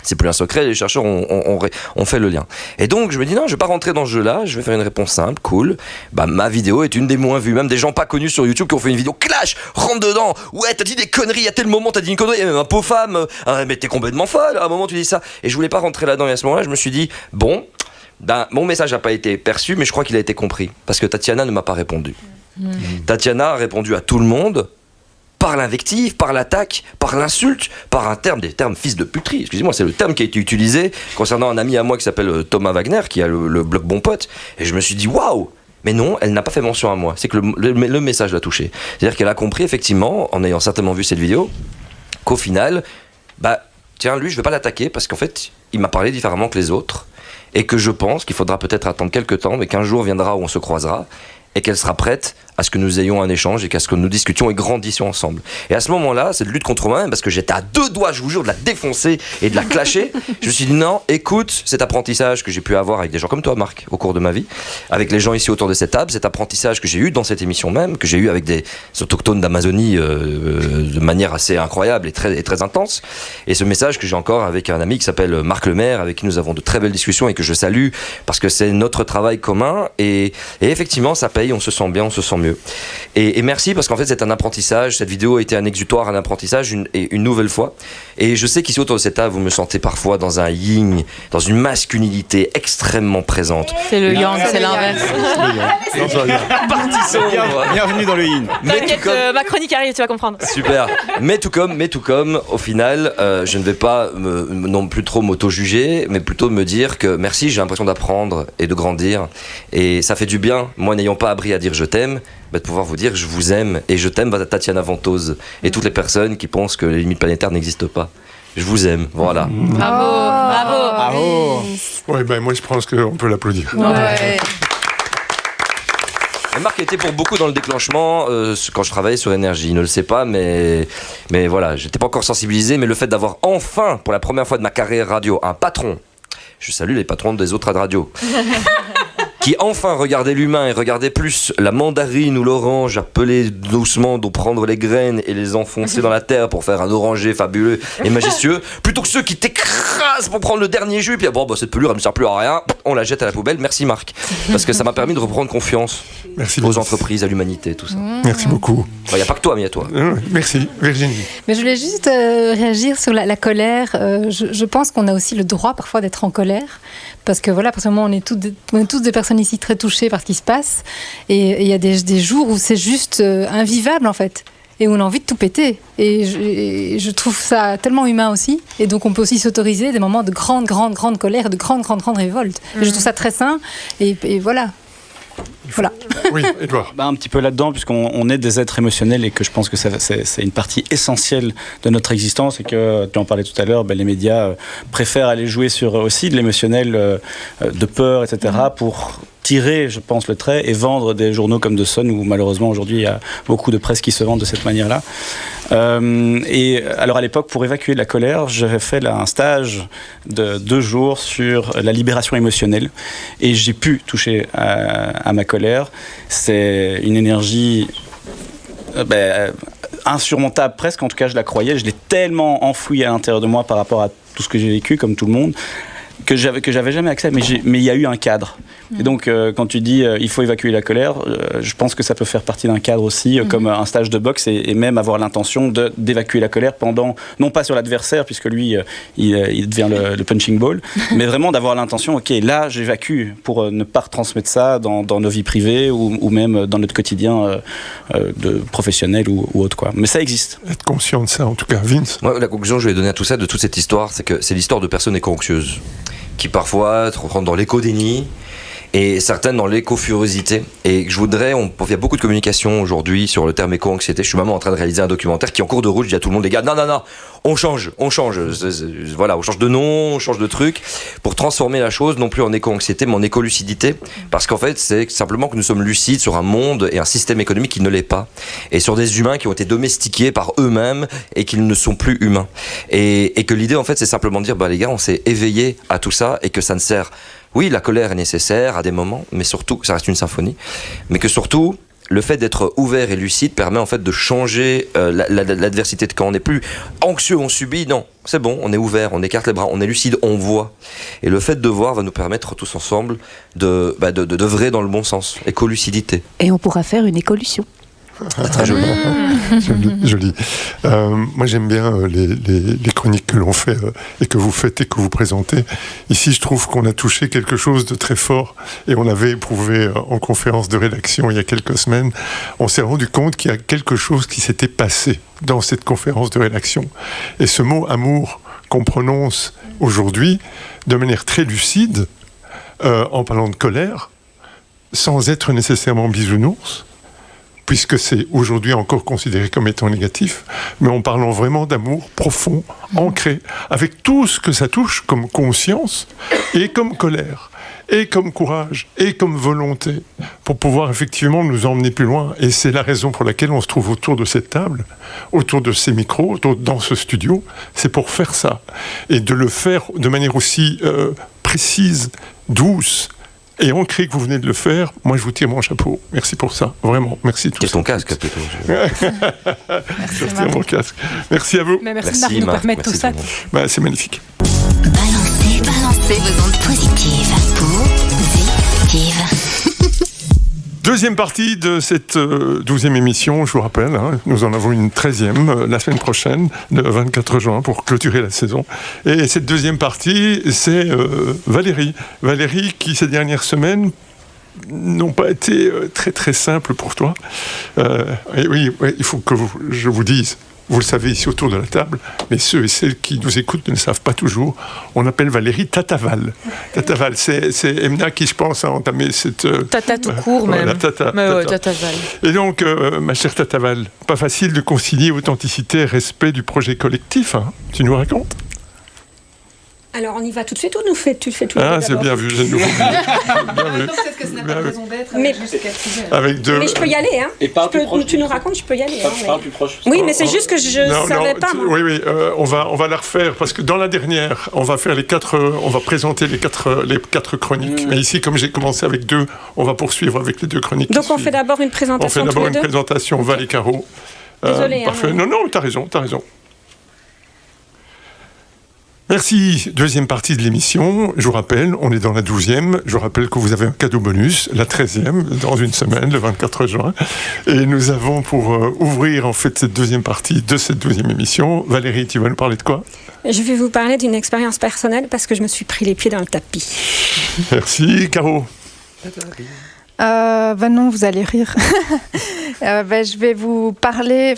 C'est plus un secret, les chercheurs ont fait le lien. Et donc, je me dis, non, je vais pas rentrer dans ce jeu-là, je vais faire une réponse simple, cool. Bah, ma vidéo est une des moins vues, même des gens pas connus sur YouTube qui ont fait une vidéo clash, rentre dedans, ouais, t'as dit des conneries, à tel moment t'as dit une connerie, il y a même un pauvre femme, mais t'es complètement folle, à un moment tu dis ça. Et je voulais pas rentrer là-dedans, et à ce moment-là, je me suis dit, bon, mon message n'a pas été perçu, mais je crois qu'il a été compris, parce que Tatiana ne m'a pas répondu. Tatiana a répondu à tout le monde, par l'invective, par l'attaque, par l'insulte, par des termes fils de puterie. Excusez-moi, c'est le terme qui a été utilisé concernant un ami à moi qui s'appelle Thomas Wagner, qui a le blog Bon Pote. Et je me suis dit, waouh! Mais non, elle n'a pas fait mention à moi. C'est que le message l'a touché. C'est-à-dire qu'elle a compris, effectivement, en ayant certainement vu cette vidéo, qu'au final, tiens, lui, je ne vais pas l'attaquer parce qu'en fait, il m'a parlé différemment que les autres. Et que je pense qu'il faudra peut-être attendre quelques temps, mais qu'un jour viendra où on se croisera. Et qu'elle sera prête à ce que nous ayons un échange et qu'à ce que nous discutions et grandissions ensemble. Et à ce moment-là, cette lutte contre moi-même, parce que j'étais à 2 doigts, je vous jure, de la défoncer et de la clasher, je me suis dit non, écoute, cet apprentissage que j'ai pu avoir avec des gens comme toi, Marc, au cours de ma vie, avec les gens ici autour de cette table, cet apprentissage que j'ai eu dans cette émission même, que j'ai eu avec des autochtones d'Amazonie de manière assez incroyable et très intense, et ce message que j'ai encore avec un ami qui s'appelle Marc Lemaire, avec qui nous avons de très belles discussions et que je salue, parce que c'est notre travail commun, et effectivement, ça paye, on se sent bien, on se sent mieux. Et merci parce qu'en fait c'est un apprentissage, cette vidéo a été un exutoire, un apprentissage une nouvelle fois. Et je sais qu'ici autour de cette table vous me sentez parfois dans un yin, dans une masculinité extrêmement présente. C'est le yang, c'est l'inverse. Parti sombre. Bienvenue dans le yin. T'inquiète, ma chronique arrive, tu vas comprendre. Super. Mais tout comme, au final, je ne vais pas non plus trop m'auto-juger, mais plutôt me dire que merci, j'ai l'impression d'apprendre et de grandir. Et ça fait du bien, moi n'ayant pas appris à dire je t'aime, de pouvoir vous dire je vous aime et je t'aime Tatiana Ventose et toutes les personnes qui pensent que les limites planétaires n'existent pas. Je vous aime, voilà. Bravo. Ouais, moi je pense qu'on peut l'applaudir. Ouais. Marc était pour beaucoup dans le déclenchement quand je travaillais sur Énergie. Il ne le sait pas, mais voilà, j'étais pas encore sensibilisé. Mais le fait d'avoir enfin, pour la première fois de ma carrière radio, un patron, je salue les patrons des autres radios, qui enfin regardait l'humain et regardait plus la mandarine ou l'orange, appeler doucement d'où prendre les graines et les enfoncer dans la terre pour faire un oranger fabuleux et majestueux, plutôt que ceux qui t'écrasent pour prendre le dernier jus, puis cette pelure elle ne sert plus à rien, on la jette à la poubelle. Merci Marc, parce que ça m'a permis de reprendre confiance aux entreprises, à l'humanité, tout ça. Merci beaucoup. Il n'y a pas que toi, mais il y a toi. Merci Virginie. Mais je voulais juste réagir sur la colère. Je pense qu'on a aussi le droit parfois d'être en colère, parce que voilà, parce que on est tous des personnes ici très touchées par ce qui se passe, et il y a des jours où c'est juste invivable en fait, et où on a envie de tout péter, et je trouve ça tellement humain aussi, et donc on peut aussi s'autoriser des moments de grande colère, de grande révolte. Et je trouve ça très sain, et voilà. Voilà. Oui, Edouard. Un petit peu là-dedans, puisqu'on est des êtres émotionnels et que je pense que c'est une partie essentielle de notre existence, et que tu en parlais tout à l'heure, les médias préfèrent aller jouer sur aussi de l'émotionnel, de peur, etc., pour tirer, je pense, le trait et vendre des journaux comme The Sun, où malheureusement aujourd'hui il y a beaucoup de presse qui se vendent de cette manière-là. Et alors à l'époque, pour évacuer la colère, j'avais fait là un stage de 2 jours sur la libération émotionnelle, et j'ai pu toucher à ma colère. C'est une énergie insurmontable presque, en tout cas je la croyais, je l'ai tellement enfouie à l'intérieur de moi par rapport à tout ce que j'ai vécu, comme tout le monde, que j'avais jamais accès, mais il y a eu un cadre. Et donc, quand tu dis il faut évacuer la colère, je pense que ça peut faire partie d'un cadre aussi, comme un stage de boxe, et même avoir l'intention d'évacuer la colère pendant, non pas sur l'adversaire, puisque lui, il devient le punching ball, mais vraiment d'avoir l'intention, ok, là, j'évacue, pour ne pas retransmettre ça dans nos vies privées ou même dans notre quotidien de professionnel ou autre, quoi. Mais ça existe. Être conscient de ça, en tout cas. Vince. Moi, la conclusion que je vais donner à tout ça, de toute cette histoire, c'est que c'est l'histoire de personnes éco-anxieuses qui parfois rentrent dans l'éco-déni, et certaines dans l'éco-furiosité. Et je voudrais, il y a beaucoup de communication aujourd'hui sur le terme éco-anxiété. Je suis même en train de réaliser un documentaire qui est en cours de route. Je dis à tout le monde, les gars, non, on change. Voilà, on change de nom, on change de truc, pour transformer la chose, non plus en éco-anxiété, mais en éco-lucidité. Parce qu'en fait, c'est simplement que nous sommes lucides sur un monde et un système économique qui ne l'est pas. Et sur des humains qui ont été domestiqués par eux-mêmes et qui ne sont plus humains. Et que l'idée, en fait, c'est simplement de dire, les gars, on s'est éveillés à tout ça, et que ça ne sert... Oui, la colère est nécessaire à des moments, mais surtout, ça reste une symphonie, mais que surtout, le fait d'être ouvert et lucide permet en fait de changer l'adversité. Quand on n'est plus anxieux, on subit, non, c'est bon, on est ouvert, on écarte les bras, on est lucide, on voit. Et le fait de voir va nous permettre tous ensemble d'œuvrer dans le bon sens, écolucidité. Et on pourra faire une écolution. Très joli. Joli. Moi, j'aime bien les chroniques que l'on fait et que vous faites et que vous présentez. Ici, je trouve qu'on a touché quelque chose de très fort et on avait éprouvé en conférence de rédaction il y a quelques semaines. On s'est rendu compte qu'il y a quelque chose qui s'était passé dans cette conférence de rédaction. Et ce mot amour qu'on prononce aujourd'hui de manière très lucide, en parlant de colère, sans être nécessairement bisounours, puisque c'est aujourd'hui encore considéré comme étant négatif, mais en parlant vraiment d'amour profond, ancré, avec tout ce que ça touche comme conscience, et comme colère, et comme courage, et comme volonté, pour pouvoir effectivement nous emmener plus loin. Et c'est la raison pour laquelle on se trouve autour de cette table, autour de ces micros, dans ce studio, c'est pour faire ça. Et de le faire de manière aussi précise, douce, et ancré que vous venez de le faire, moi je vous tire mon chapeau. Merci pour ça, vraiment. Merci tous. Quel ton casque plutôt. Je retire mon casque. Merci à vous. Mais merci Marc de nous permettre tout ça. C'est magnifique. Balancez vos ondes positives. Positives. Deuxième partie de cette 12e émission, je vous rappelle, nous en avons une 13e la semaine prochaine, le 24 juin, pour clôturer la saison. Et cette deuxième partie, c'est Valérie. Valérie qui, ces dernières semaines, n'ont pas été très très simples pour toi. Et oui, il faut que je vous dise, vous le savez ici autour de la table, mais ceux et celles qui nous écoutent ne le savent pas toujours. On appelle Valérie Tataval. Tataval, c'est Emna qui, je pense, a entamé cette... Tata tout court, même. Voilà, Tataval. Et donc, ma chère Tataval, pas facile de concilier authenticité et respect du projet collectif. Tu nous racontes ? Alors, on y va tout de suite ou tu le fais tout de suite ? Ah, c'est bien vu, j'ai nouveau. Peut-être que ce n'a pas de raison d'être. Mais je peux y aller, hein. Et parle plus proche. Tu nous racontes, je peux y aller. Parle plus proche. Oui, mais c'est juste que je ne savais pas. Moi. Oui, on va la refaire parce que dans la dernière, on va présenter les quatre chroniques. Mais ici, comme j'ai commencé avec 2, on va poursuivre avec les 2 chroniques. Donc, on fait d'abord une présentation. On fait d'abord une présentation, Val et Caro. Désolée. Parfait. Non, t'as raison. Merci. Deuxième partie de l'émission. Je vous rappelle, on est dans la 12e. Je vous rappelle que vous avez un cadeau bonus, la 13e, dans une semaine, le 24 juin. Et nous avons pour ouvrir en fait cette deuxième partie de cette 12e émission. Valérie, tu vas nous parler de quoi ? Je vais vous parler d'une expérience personnelle parce que je me suis pris les pieds dans le tapis. Merci. Caro ? Non, vous allez rire. Je vais vous parler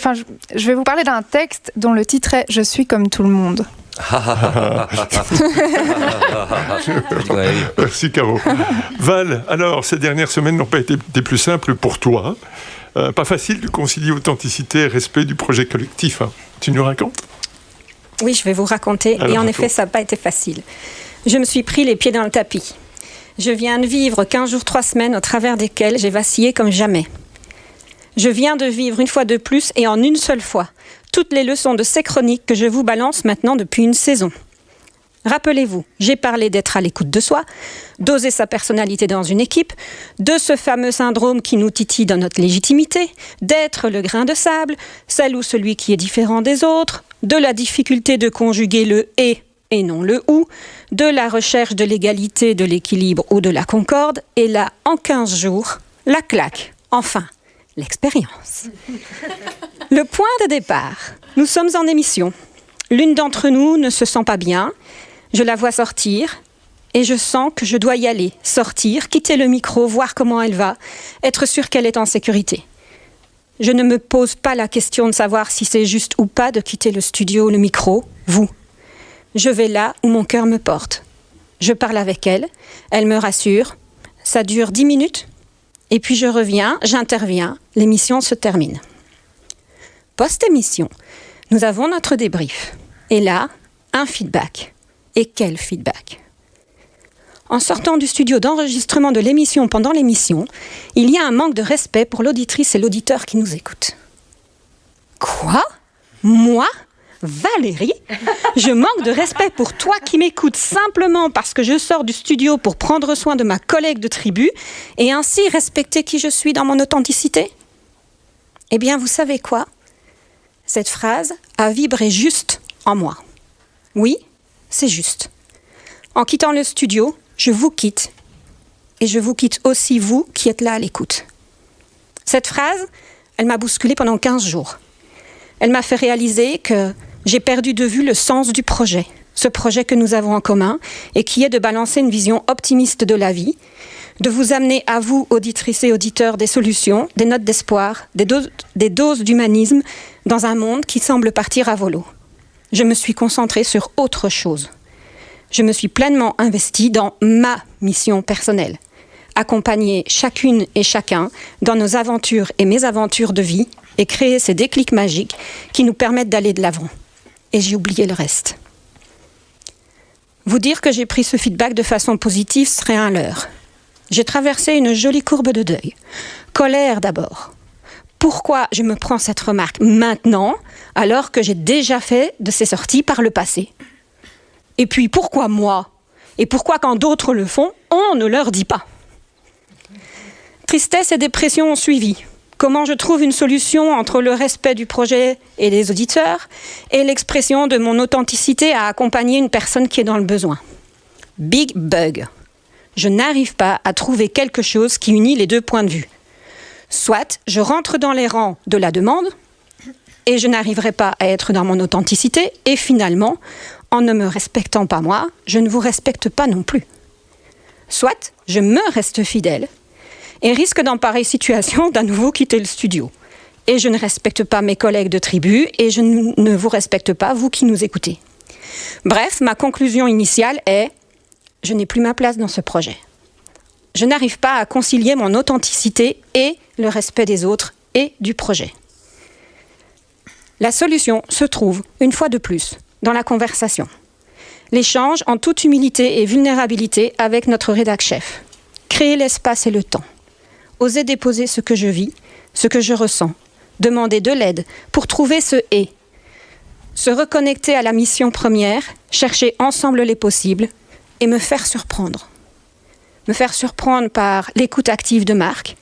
d'un texte dont le titre est « Je suis comme tout le monde ». Merci Caro. Val, alors ces dernières semaines n'ont pas été des plus simples pour toi. Pas facile de concilier authenticité et respect du projet collectif. Tu nous racontes ? Oui, je vais vous raconter. Alors, et en effet, ça n'a pas été facile. Je me suis pris les pieds dans le tapis. Je viens de vivre 15 jours, 3 semaines au travers desquels j'ai vacillé comme jamais. Je viens de vivre une fois de plus et en une seule fois toutes les leçons de ces chroniques que je vous balance maintenant depuis une saison. Rappelez-vous, j'ai parlé d'être à l'écoute de soi, d'oser sa personnalité dans une équipe, de ce fameux syndrome qui nous titille dans notre légitimité, d'être le grain de sable, celle ou celui qui est différent des autres, de la difficulté de conjuguer le « et » et non le « ou », de la recherche de l'égalité, de l'équilibre ou de la concorde, et là, en 15 jours, la claque, enfin, l'expérience. Le point de départ, nous sommes en émission. L'une d'entre nous ne se sent pas bien, je la vois sortir et je sens que je dois y aller, sortir, quitter le micro, voir comment elle va, être sûre qu'elle est en sécurité. Je ne me pose pas la question de savoir si c'est juste ou pas de quitter le studio, le micro, vous. Je vais là où mon cœur me porte. Je parle avec elle, elle me rassure, ça dure 10 minutes, et puis je reviens, j'interviens, l'émission se termine. Post-émission, nous avons notre débrief. Et là, un feedback. Et quel feedback ? En sortant du studio d'enregistrement de l'émission pendant l'émission, il y a un manque de respect pour l'auditrice et l'auditeur qui nous écoutent. Quoi ? Moi ? Valérie ? Je manque de respect pour toi qui m'écoutes simplement parce que je sors du studio pour prendre soin de ma collègue de tribu et ainsi respecter qui je suis dans mon authenticité ? Eh bien, vous savez quoi ? Cette phrase a vibré juste en moi. Oui, c'est juste. En quittant le studio, je vous quitte. Et je vous quitte aussi, vous qui êtes là à l'écoute. Cette phrase, elle m'a bousculée pendant 15 jours. Elle m'a fait réaliser que j'ai perdu de vue le sens du projet. Ce projet que nous avons en commun et qui est de balancer une vision optimiste de la vie, de vous amener à vous, auditrices et auditeurs, des solutions, des notes d'espoir, des doses d'humanisme dans un monde qui semble partir à volo. Je me suis concentrée sur autre chose. Je me suis pleinement investie dans ma mission personnelle. Accompagner chacune et chacun dans nos aventures et mésaventures de vie et créer ces déclics magiques qui nous permettent d'aller de l'avant. Et j'ai oublié le reste. Vous dire que j'ai pris ce feedback de façon positive serait un leurre. J'ai traversé une jolie courbe de deuil. Colère d'abord. Pourquoi je me prends cette remarque maintenant, alors que j'ai déjà fait de ces sorties par le passé ? Et puis pourquoi moi ? Et pourquoi quand d'autres le font, on ne leur dit pas ? Tristesse et dépression ont suivi. Comment je trouve une solution entre le respect du projet et des auditeurs et l'expression de mon authenticité à accompagner une personne qui est dans le besoin ? Big bug. Je n'arrive pas à trouver quelque chose qui unit les deux points de vue. Soit je rentre dans les rangs de la demande et je n'arriverai pas à être dans mon authenticité et finalement, en ne me respectant pas moi, je ne vous respecte pas non plus. Soit je me reste fidèle et risque dans pareille situation d'à nouveau quitter le studio. Et je ne respecte pas mes collègues de tribu et je ne vous respecte pas, vous qui nous écoutez. Bref, ma conclusion initiale est « Je n'ai plus ma place dans ce projet ». Je n'arrive pas à concilier mon authenticité et le respect des autres et du projet. La solution se trouve, une fois de plus, dans la conversation. L'échange en toute humilité et vulnérabilité avec notre rédac-chef. Créer l'espace et le temps. Oser déposer ce que je vis, ce que je ressens. Demander de l'aide pour trouver ce « et ». Se reconnecter à la mission première, chercher ensemble les possibles et me faire surprendre. Me faire surprendre par l'écoute active de Marc,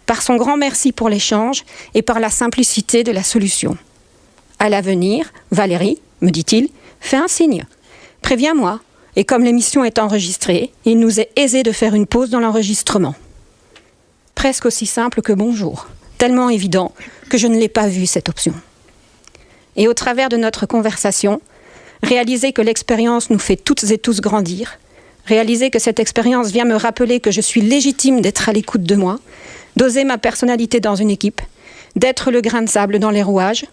par son grand merci pour l'échange et par la simplicité de la solution. À l'avenir, Valérie, me dit-il, fais un signe. Préviens-moi. Et comme l'émission est enregistrée, il nous est aisé de faire une pause dans l'enregistrement. Presque aussi simple que bonjour. Tellement évident que je ne l'ai pas vu, cette option. Et au travers de notre conversation, réaliser que l'expérience nous fait toutes et tous grandir, réaliser que cette expérience vient me rappeler que je suis légitime d'être à l'écoute de moi, d'oser ma personnalité dans une équipe, d'être le grain de sable dans les rouages,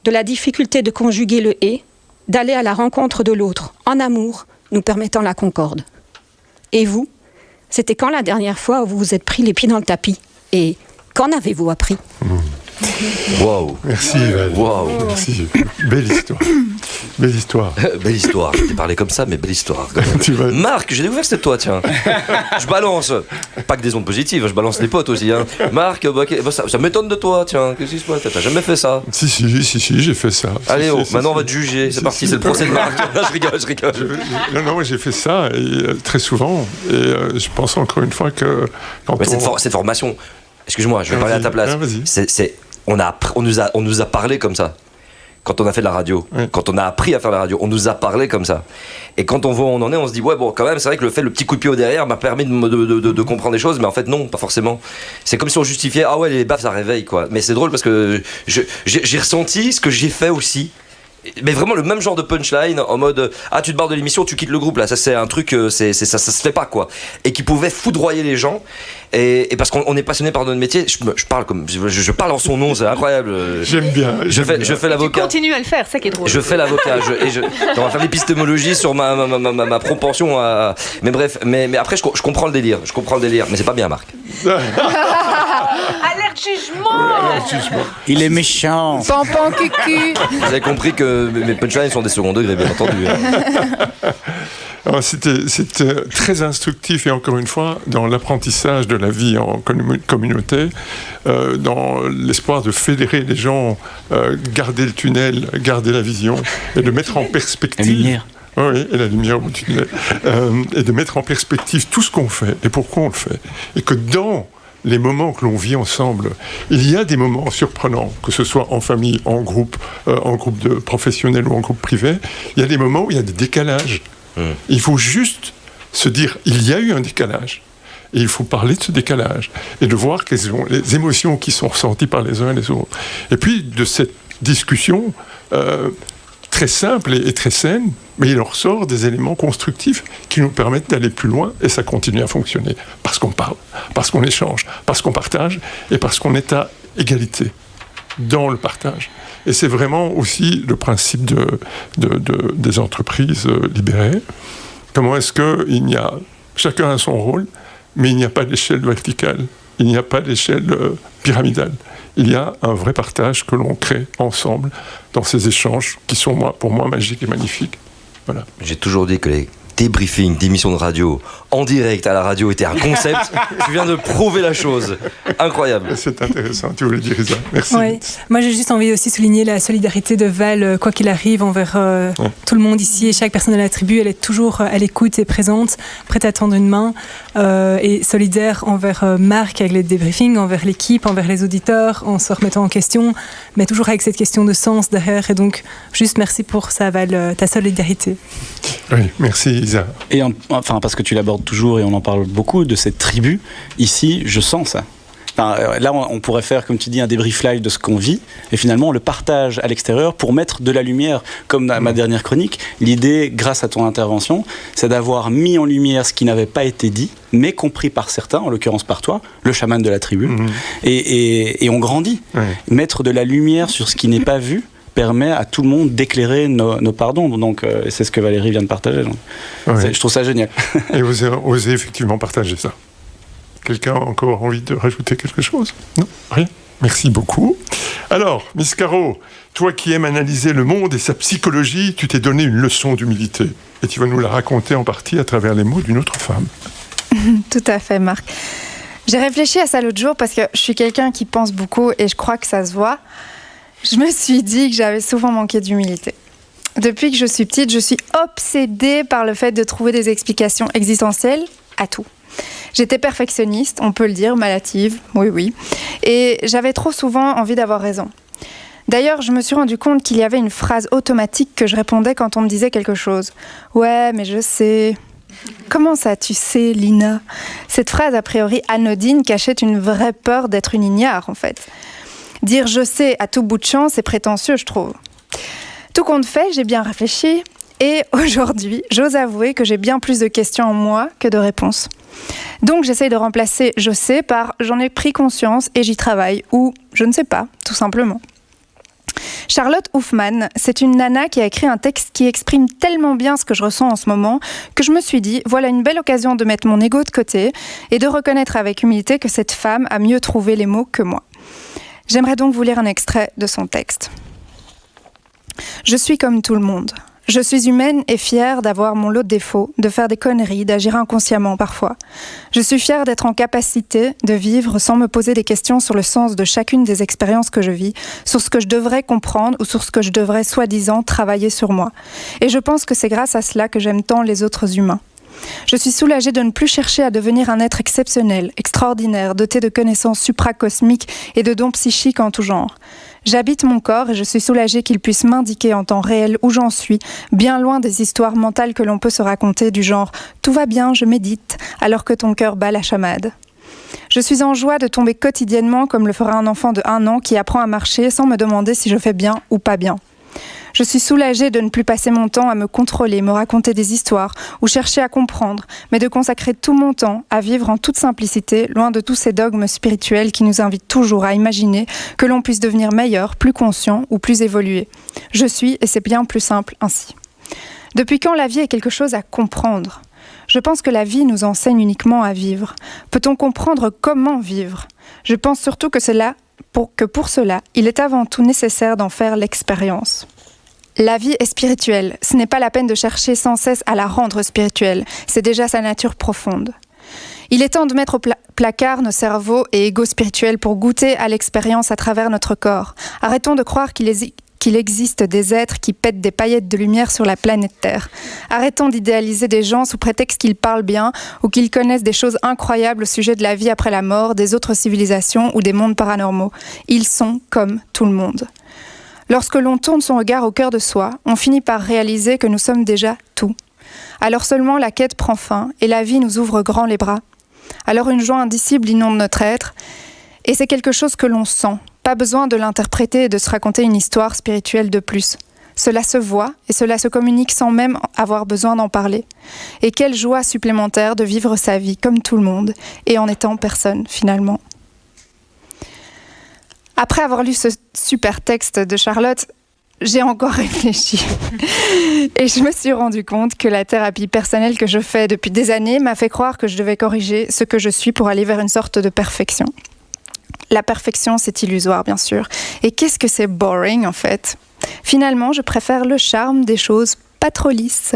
de la difficulté de conjuguer le « et », d'aller à la rencontre de l'autre, en amour, nous permettant la concorde. Et vous, c'était quand la dernière fois où vous vous êtes pris les pieds dans le tapis ? Et qu'en avez-vous appris ? Waouh. Merci Val. Waouh. Merci. Belle histoire. Belle histoire. Belle histoire. Je t'ai parlé comme ça, mais belle histoire. Marc, j'ai découvert que c'était toi, tiens. Je balance. Pas que des ondes positives, je balance les potes aussi. Hein. Marc, ça m'étonne de toi, tiens. Qu'est-ce qui se passe ? T'as jamais fait ça ? Si, j'ai fait ça. Allez, maintenant on va te juger. C'est parti, c'est le procès de Marc. Je rigole. Non, j'ai fait ça et, très souvent. Et je pense encore une fois que quand cette formation. Excuse-moi, je vais parler à ta place. On nous a parlé comme ça. Quand on a fait de la radio, quand on a appris à faire de la radio, on nous a parlé comme ça. Et quand on voit où on en est, on se dit ouais bon, quand même, c'est vrai que le petit coup de pied au derrière m'a permis de comprendre des choses, mais en fait non, pas forcément. C'est comme si on justifiait ah ouais les baffes ça réveille quoi. Mais c'est drôle parce que j'ai ressenti ce que j'ai fait aussi. Mais vraiment le même genre de punchline en mode ah tu te barres de l'émission, tu quittes le groupe là, ça c'est un truc ça se fait pas quoi, et qui pouvait foudroyer les gens et parce qu'on est passionné par notre métier, je parle comme je parle en son nom, c'est incroyable. J'aime bien. Je fais l'avocat. Tu continues à le faire, ça qui est drôle. Je fais l'avocat on va faire l'épistémologie sur ma propension à mais bref, mais après je comprends le délire, mais c'est pas bien Marc. Alerte jugement. Il est méchant. Pampan cucu. Vous avez compris que mes punchlines sont des second degrés, bien entendu. Alors, c'était très instructif et encore une fois, dans l'apprentissage de la vie en communauté, dans l'espoir de fédérer les gens, garder le tunnel, garder la vision et de mettre en perspective... La lumière. Oui, et la lumière au bout du tunnel. Et de mettre en perspective tout ce qu'on fait et pourquoi on le fait. Et que dans les moments que l'on vit ensemble. Il y a des moments surprenants, que ce soit en famille, en groupe de professionnels ou en groupe privé. Il y a des moments où il y a des décalages. Il faut juste se dire, il y a eu un décalage. Et il faut parler de ce décalage et de voir quelles sont les émotions qui sont ressenties par les uns et les autres. Et puis, de cette discussion très simple et très saine, mais il en ressort des éléments constructifs qui nous permettent d'aller plus loin et ça continue à fonctionner. Parce qu'on parle, parce qu'on échange, parce qu'on partage et parce qu'on est à égalité dans le partage. Et c'est vraiment aussi le principe des entreprises libérées. Comment est-ce qu'il y a... Chacun a son rôle, mais il n'y a pas d'échelle verticale, il n'y a pas d'échelle pyramidale. Il y a un vrai partage que l'on crée ensemble dans ces échanges qui sont, pour moi, magiques et magnifiques. Voilà. J'ai toujours dit que les débriefings d'émissions de radio en direct à la radio était un concept. Tu viens de prouver la chose. Incroyable. C'est intéressant. Tu voulais dire ça. Merci. Ouais. Moi, j'ai juste envie aussi de souligner la solidarité de Val, quoi qu'il arrive, envers tout le monde ici. Et chaque personne de la tribu, elle est toujours à l'écoute et présente, prête à tendre une main et solidaire envers Marc avec les débriefings, envers l'équipe, envers les auditeurs, en se remettant en question, mais toujours avec cette question de sens derrière. Et donc, juste merci pour ça, Val, ta solidarité. Oui, merci Isa. Et enfin, parce que tu l'abordes toujours et on en parle beaucoup de cette tribu, ici, je sens ça. Enfin, là, on pourrait faire, comme tu dis, un débrief live de ce qu'on vit, et finalement, on le partage à l'extérieur pour mettre de la lumière. Comme dans ma dernière chronique, l'idée, grâce à ton intervention, c'est d'avoir mis en lumière ce qui n'avait pas été dit, mais compris par certains, en l'occurrence par toi, le chaman de la tribu, et on grandit. Mettre de la lumière sur ce qui n'est pas vu permet à tout le monde d'éclairer nos pardons. Donc, c'est ce que Valérie vient de partager. Donc, je trouve ça génial. Et vous osez effectivement partager ça. Quelqu'un a encore envie de rajouter quelque chose ? Non ? Rien ? Merci beaucoup. Alors, Miss Caro, toi qui aimes analyser le monde et sa psychologie, tu t'es donné une leçon d'humilité. Et tu vas nous la raconter en partie à travers les mots d'une autre femme. Tout à fait, Marc. J'ai réfléchi à ça l'autre jour parce que je suis quelqu'un qui pense beaucoup et je crois que ça se voit. Je me suis dit que j'avais souvent manqué d'humilité. Depuis que je suis petite, je suis obsédée par le fait de trouver des explications existentielles à tout. J'étais perfectionniste, on peut le dire, malative, oui. Et j'avais trop souvent envie d'avoir raison. D'ailleurs, je me suis rendu compte qu'il y avait une phrase automatique que je répondais quand on me disait quelque chose. « Ouais, mais je sais... » Comment ça, tu sais, Lina ? Cette phrase, a priori anodine, cachait une vraie peur d'être une ignare, en fait. Dire « je sais » à tout bout de champ, c'est prétentieux, je trouve. Tout compte fait, j'ai bien réfléchi et aujourd'hui, j'ose avouer que j'ai bien plus de questions en moi que de réponses. Donc, j'essaye de remplacer « je sais » par « j'en ai pris conscience et j'y travaille » ou « je ne sais pas », tout simplement. Charlotte Hoffman, c'est une nana qui a écrit un texte qui exprime tellement bien ce que je ressens en ce moment que je me suis dit, voilà une belle occasion de mettre mon ego de côté et de reconnaître avec humilité que cette femme a mieux trouvé les mots que moi. J'aimerais donc vous lire un extrait de son texte. Je suis comme tout le monde. Je suis humaine et fière d'avoir mon lot de défauts, de faire des conneries, d'agir inconsciemment parfois. Je suis fière d'être en capacité de vivre sans me poser des questions sur le sens de chacune des expériences que je vis, sur ce que je devrais comprendre ou sur ce que je devrais soi-disant travailler sur moi. Et je pense que c'est grâce à cela que j'aime tant les autres humains. Je suis soulagée de ne plus chercher à devenir un être exceptionnel, extraordinaire, doté de connaissances supracosmiques et de dons psychiques en tout genre. J'habite mon corps et je suis soulagée qu'il puisse m'indiquer en temps réel où j'en suis, bien loin des histoires mentales que l'on peut se raconter du genre « tout va bien, je médite », alors que ton cœur bat la chamade. Je suis en joie de tomber quotidiennement comme le fera un enfant de 1 an qui apprend à marcher sans me demander si je fais bien ou pas bien. Je suis soulagée de ne plus passer mon temps à me contrôler, me raconter des histoires ou chercher à comprendre, mais de consacrer tout mon temps à vivre en toute simplicité, loin de tous ces dogmes spirituels qui nous invitent toujours à imaginer que l'on puisse devenir meilleur, plus conscient ou plus évolué. Je suis, et c'est bien plus simple ainsi. Depuis quand la vie est quelque chose à comprendre ? Je pense que la vie nous enseigne uniquement à vivre. Peut-on comprendre comment vivre ? Je pense surtout que pour cela, il est avant tout nécessaire d'en faire l'expérience. La vie est spirituelle. Ce n'est pas la peine de chercher sans cesse à la rendre spirituelle. C'est déjà sa nature profonde. Il est temps de mettre au placard nos cerveaux et égos spirituels pour goûter à l'expérience à travers notre corps. Arrêtons de croire qu'il qu'il existe des êtres qui pètent des paillettes de lumière sur la planète Terre. Arrêtons d'idéaliser des gens sous prétexte qu'ils parlent bien ou qu'ils connaissent des choses incroyables au sujet de la vie après la mort, des autres civilisations ou des mondes paranormaux. Ils sont comme tout le monde. Lorsque l'on tourne son regard au cœur de soi, on finit par réaliser que nous sommes déjà tout. Alors seulement la quête prend fin et la vie nous ouvre grand les bras. Alors une joie indicible inonde notre être et c'est quelque chose que l'on sent. Pas besoin de l'interpréter et de se raconter une histoire spirituelle de plus. Cela se voit et cela se communique sans même avoir besoin d'en parler. Et quelle joie supplémentaire de vivre sa vie comme tout le monde et en étant personne finalement. Après avoir lu ce super texte de Charlotte, j'ai encore réfléchi et je me suis rendu compte que la thérapie personnelle que je fais depuis des années m'a fait croire que je devais corriger ce que je suis pour aller vers une sorte de perfection. La perfection, c'est illusoire, bien sûr. Et qu'est-ce que c'est boring, en fait ? Finalement, je préfère le charme des choses pas trop lisses.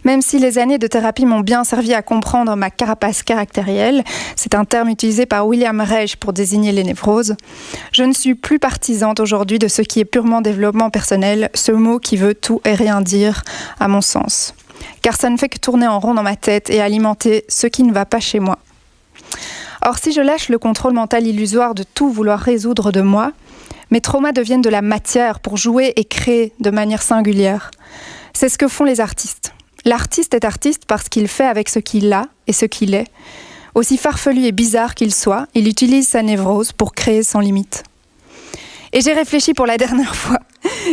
Même si les années de thérapie m'ont bien servi à comprendre ma carapace caractérielle, c'est un terme utilisé par William Reich pour désigner les névroses, je ne suis plus partisante aujourd'hui de ce qui est purement développement personnel, ce mot qui veut tout et rien dire, à mon sens. Car ça ne fait que tourner en rond dans ma tête et alimenter ce qui ne va pas chez moi. Or, si je lâche le contrôle mental illusoire de tout vouloir résoudre de moi, mes traumas deviennent de la matière pour jouer et créer de manière singulière. C'est ce que font les artistes. L'artiste est artiste parce qu'il fait avec ce qu'il a et ce qu'il est. Aussi farfelu et bizarre qu'il soit, il utilise sa névrose pour créer sans limite. Et j'ai réfléchi pour la dernière fois.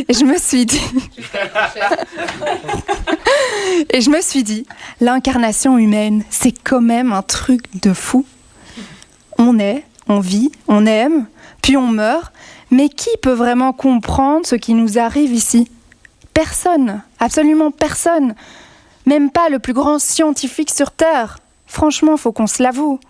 Et je me suis dit, l'incarnation humaine, c'est quand même un truc de fou. On est, on vit, on aime, puis on meurt. Mais qui peut vraiment comprendre ce qui nous arrive ici ? Personne, absolument personne. Même pas le plus grand scientifique sur Terre. Franchement, faut qu'on se l'avoue.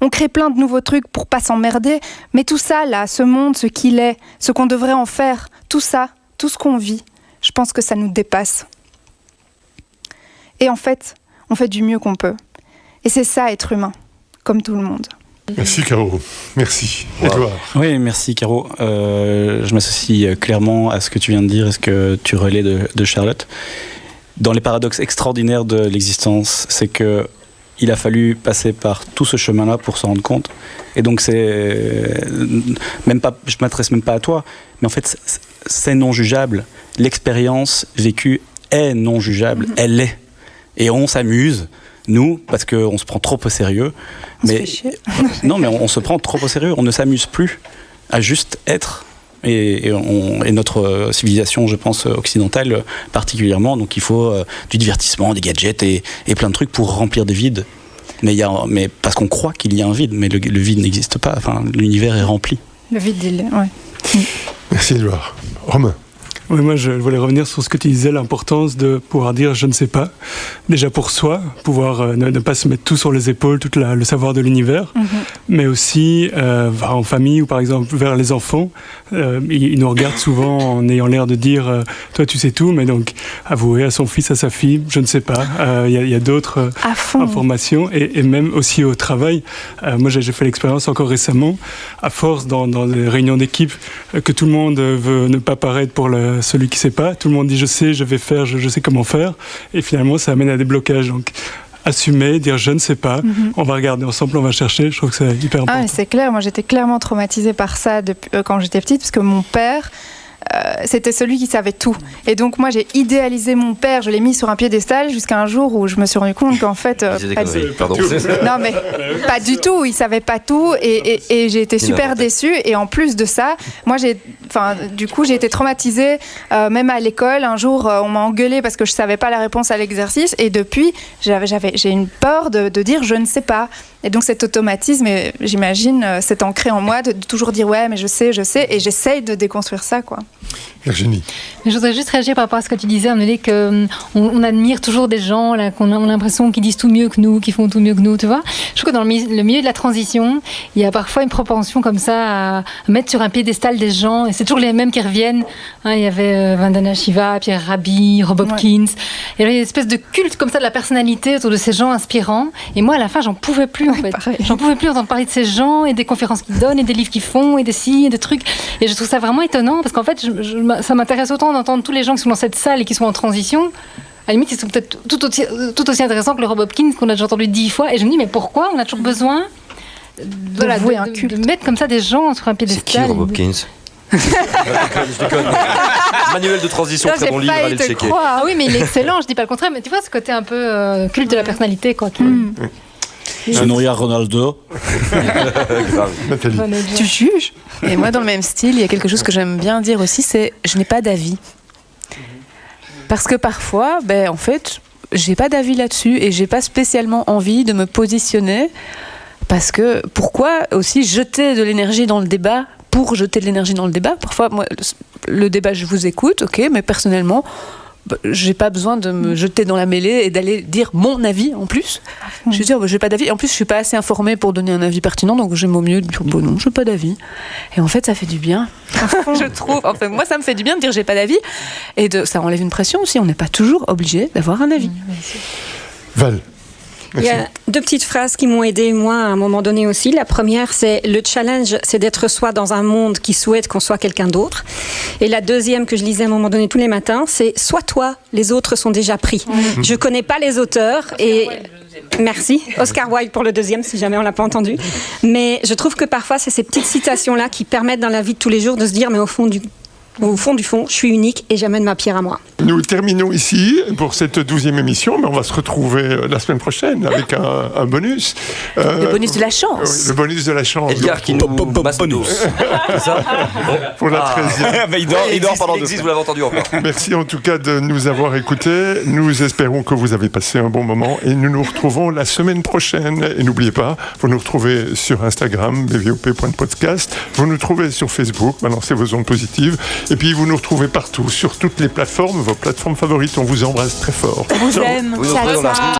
On crée plein de nouveaux trucs pour pas s'emmerder, mais tout ça, là, ce monde, ce qu'il est, ce qu'on devrait en faire, tout ça, tout ce qu'on vit, je pense que ça nous dépasse. Et en fait, on fait du mieux qu'on peut. Et c'est ça, être humain, comme tout le monde. Merci Caro, merci. Edouard. Oui, merci Caro. Je m'associe clairement à ce que tu viens de dire et ce que tu relais de Charlotte. Dans les paradoxes extraordinaires de l'existence, c'est que il a fallu passer par tout ce chemin-là pour s'en rendre compte. Et donc c'est même pas, je m'adresse même pas à toi, mais en fait c'est non jugeable. L'expérience vécue est non jugeable, elle est. Et on s'amuse. Nous, parce qu'on se prend trop au sérieux. Mais non, mais on se prend trop au sérieux. On ne s'amuse plus à juste être. Et notre civilisation, je pense, occidentale particulièrement. Donc il faut du divertissement, des gadgets et plein de trucs pour remplir des vides. Mais parce qu'on croit qu'il y a un vide, mais le vide n'existe pas. Enfin, l'univers est rempli. Le vide, ouais. Merci Edouard. Romain. Oui, moi je voulais revenir sur ce que tu disais, l'importance de pouvoir dire je ne sais pas. Déjà pour soi, pouvoir ne pas se mettre tout sur les épaules, tout le savoir de l'univers, mais aussi en famille ou par exemple vers les enfants. Ils nous regardent souvent en ayant l'air de dire toi tu sais tout, mais donc avouer à son fils, à sa fille, je ne sais pas. Il y a d'autres informations et même aussi au travail. Moi j'ai fait l'expérience encore récemment, à force dans des réunions d'équipe, que tout le monde veut ne pas paraître pour celui qui ne sait pas. Tout le monde dit je sais, je vais faire, je sais comment faire. Et finalement, ça amène à des blocages. Donc, assumer, dire je ne sais pas, on va regarder ensemble, on va chercher. Je trouve que c'est hyper important. Ah, c'est clair. Moi, j'étais clairement traumatisée par ça quand j'étais petite, parce que mon père, c'était celui qui savait tout. Et donc, moi, j'ai idéalisé mon père, je l'ai mis sur un piédestal jusqu'à un jour où je me suis rendu compte qu'en fait... Non, mais pas du tout. Il savait pas tout et j'ai été super déçue. Et en plus de ça, moi, j'ai été traumatisée, même à l'école. Un jour, on m'a engueulée parce que je savais pas la réponse à l'exercice. Et depuis, j'ai une peur de dire je ne sais pas. Et donc, cet automatisme, j'imagine, c'est ancré en moi de toujours dire ouais, mais je sais. Et j'essaye de déconstruire ça, quoi. Virginie. Je voudrais juste réagir par rapport à ce que tu disais, Amélie, qu'on admire toujours des gens là, qu'on a l'impression qu'ils disent tout mieux que nous, qu'ils font tout mieux que nous, tu vois. Je trouve que dans le milieu de la transition, il y a parfois une propension comme ça à mettre sur un piédestal des gens, et c'est toujours les mêmes qui reviennent. Hein, il y avait Vandana Shiva, Pierre Rabhi, Rob Hopkins. Et il y avait une espèce de culte comme ça de la personnalité autour de ces gens inspirants. Et moi, à la fin, j'en pouvais plus, en fait. J'en pouvais plus entendre parler de ces gens et des conférences qu'ils donnent et des livres qu'ils font et des signes et des trucs. Et je trouve ça vraiment étonnant parce qu'en fait, ça m'intéresse autant d'entendre tous les gens qui sont dans cette salle et qui sont en transition. À la limite, ils sont peut-être tout aussi intéressants que le Rob Hopkins qu'on a déjà entendu 10 fois. Et je me dis, mais pourquoi on a toujours besoin de mettre comme ça des gens sur un piédestal? C'est qui Rob Hopkins? Je déconne. Manuel de transition, très bon livre, allez le checker. Ah oui, mais il est excellent, je dis pas le contraire, mais tu vois ce côté un peu culte de la personnalité, quoi. Sinon, il y a Ronaldo. Tu juges? Et moi, dans le même style, il y a quelque chose que j'aime bien dire aussi, c'est je n'ai pas d'avis. Parce que parfois, en fait, j'ai pas d'avis là-dessus et j'ai pas spécialement envie de me positionner. Parce que pourquoi aussi jeter de l'énergie dans le débat pour jeter de l'énergie dans le débat? Parfois, moi, le débat, je vous écoute, ok, mais personnellement, j'ai pas besoin de me jeter dans la mêlée et d'aller dire mon avis en plus. Je veux dire, j'ai pas d'avis. En plus, je suis pas assez informée pour donner un avis pertinent, donc j'aime au mieux de dire non, j'ai pas d'avis. Et en fait, ça fait du bien. Je trouve. Enfin, moi, ça me fait du bien de dire j'ai pas d'avis, et ça enlève une pression aussi. On n'est pas toujours obligé d'avoir un avis. Val. Il y a 2 petites phrases qui m'ont aidée, moi, à un moment donné aussi. La première, c'est le challenge, c'est d'être soi dans un monde qui souhaite qu'on soit quelqu'un d'autre. Et la deuxième que je lisais à un moment donné tous les matins, c'est sois toi, les autres sont déjà pris. Je connais pas les auteurs et merci. Oscar Wilde pour le deuxième, si jamais on l'a pas entendu. Mais je trouve que parfois, c'est ces petites citations-là qui permettent dans la vie de tous les jours de se dire, mais au fond du fond, je suis unique et j'amène ma pierre à moi. Nous terminons ici pour cette 12e émission, mais on va se retrouver la semaine prochaine avec un bonus. Le bonus de la chance. Oui, le bonus de la chance. Edgar qui nous masse le dos. C'est ça? Pour la 13e. Il dort pendant 2 semaines. Vous l'avez entendu encore. Merci en tout cas de nous avoir écoutés. Nous espérons que vous avez passé un bon moment et nous nous retrouvons la semaine prochaine. Et n'oubliez pas, vous nous retrouvez sur Instagram, bvop.podcast. Vous nous trouvez sur Facebook, balancez vos ondes positives. Et puis vous nous retrouvez partout, sur toutes les plateformes, vos plateformes favorites. On vous embrasse très fort. On vous aime. Ciao.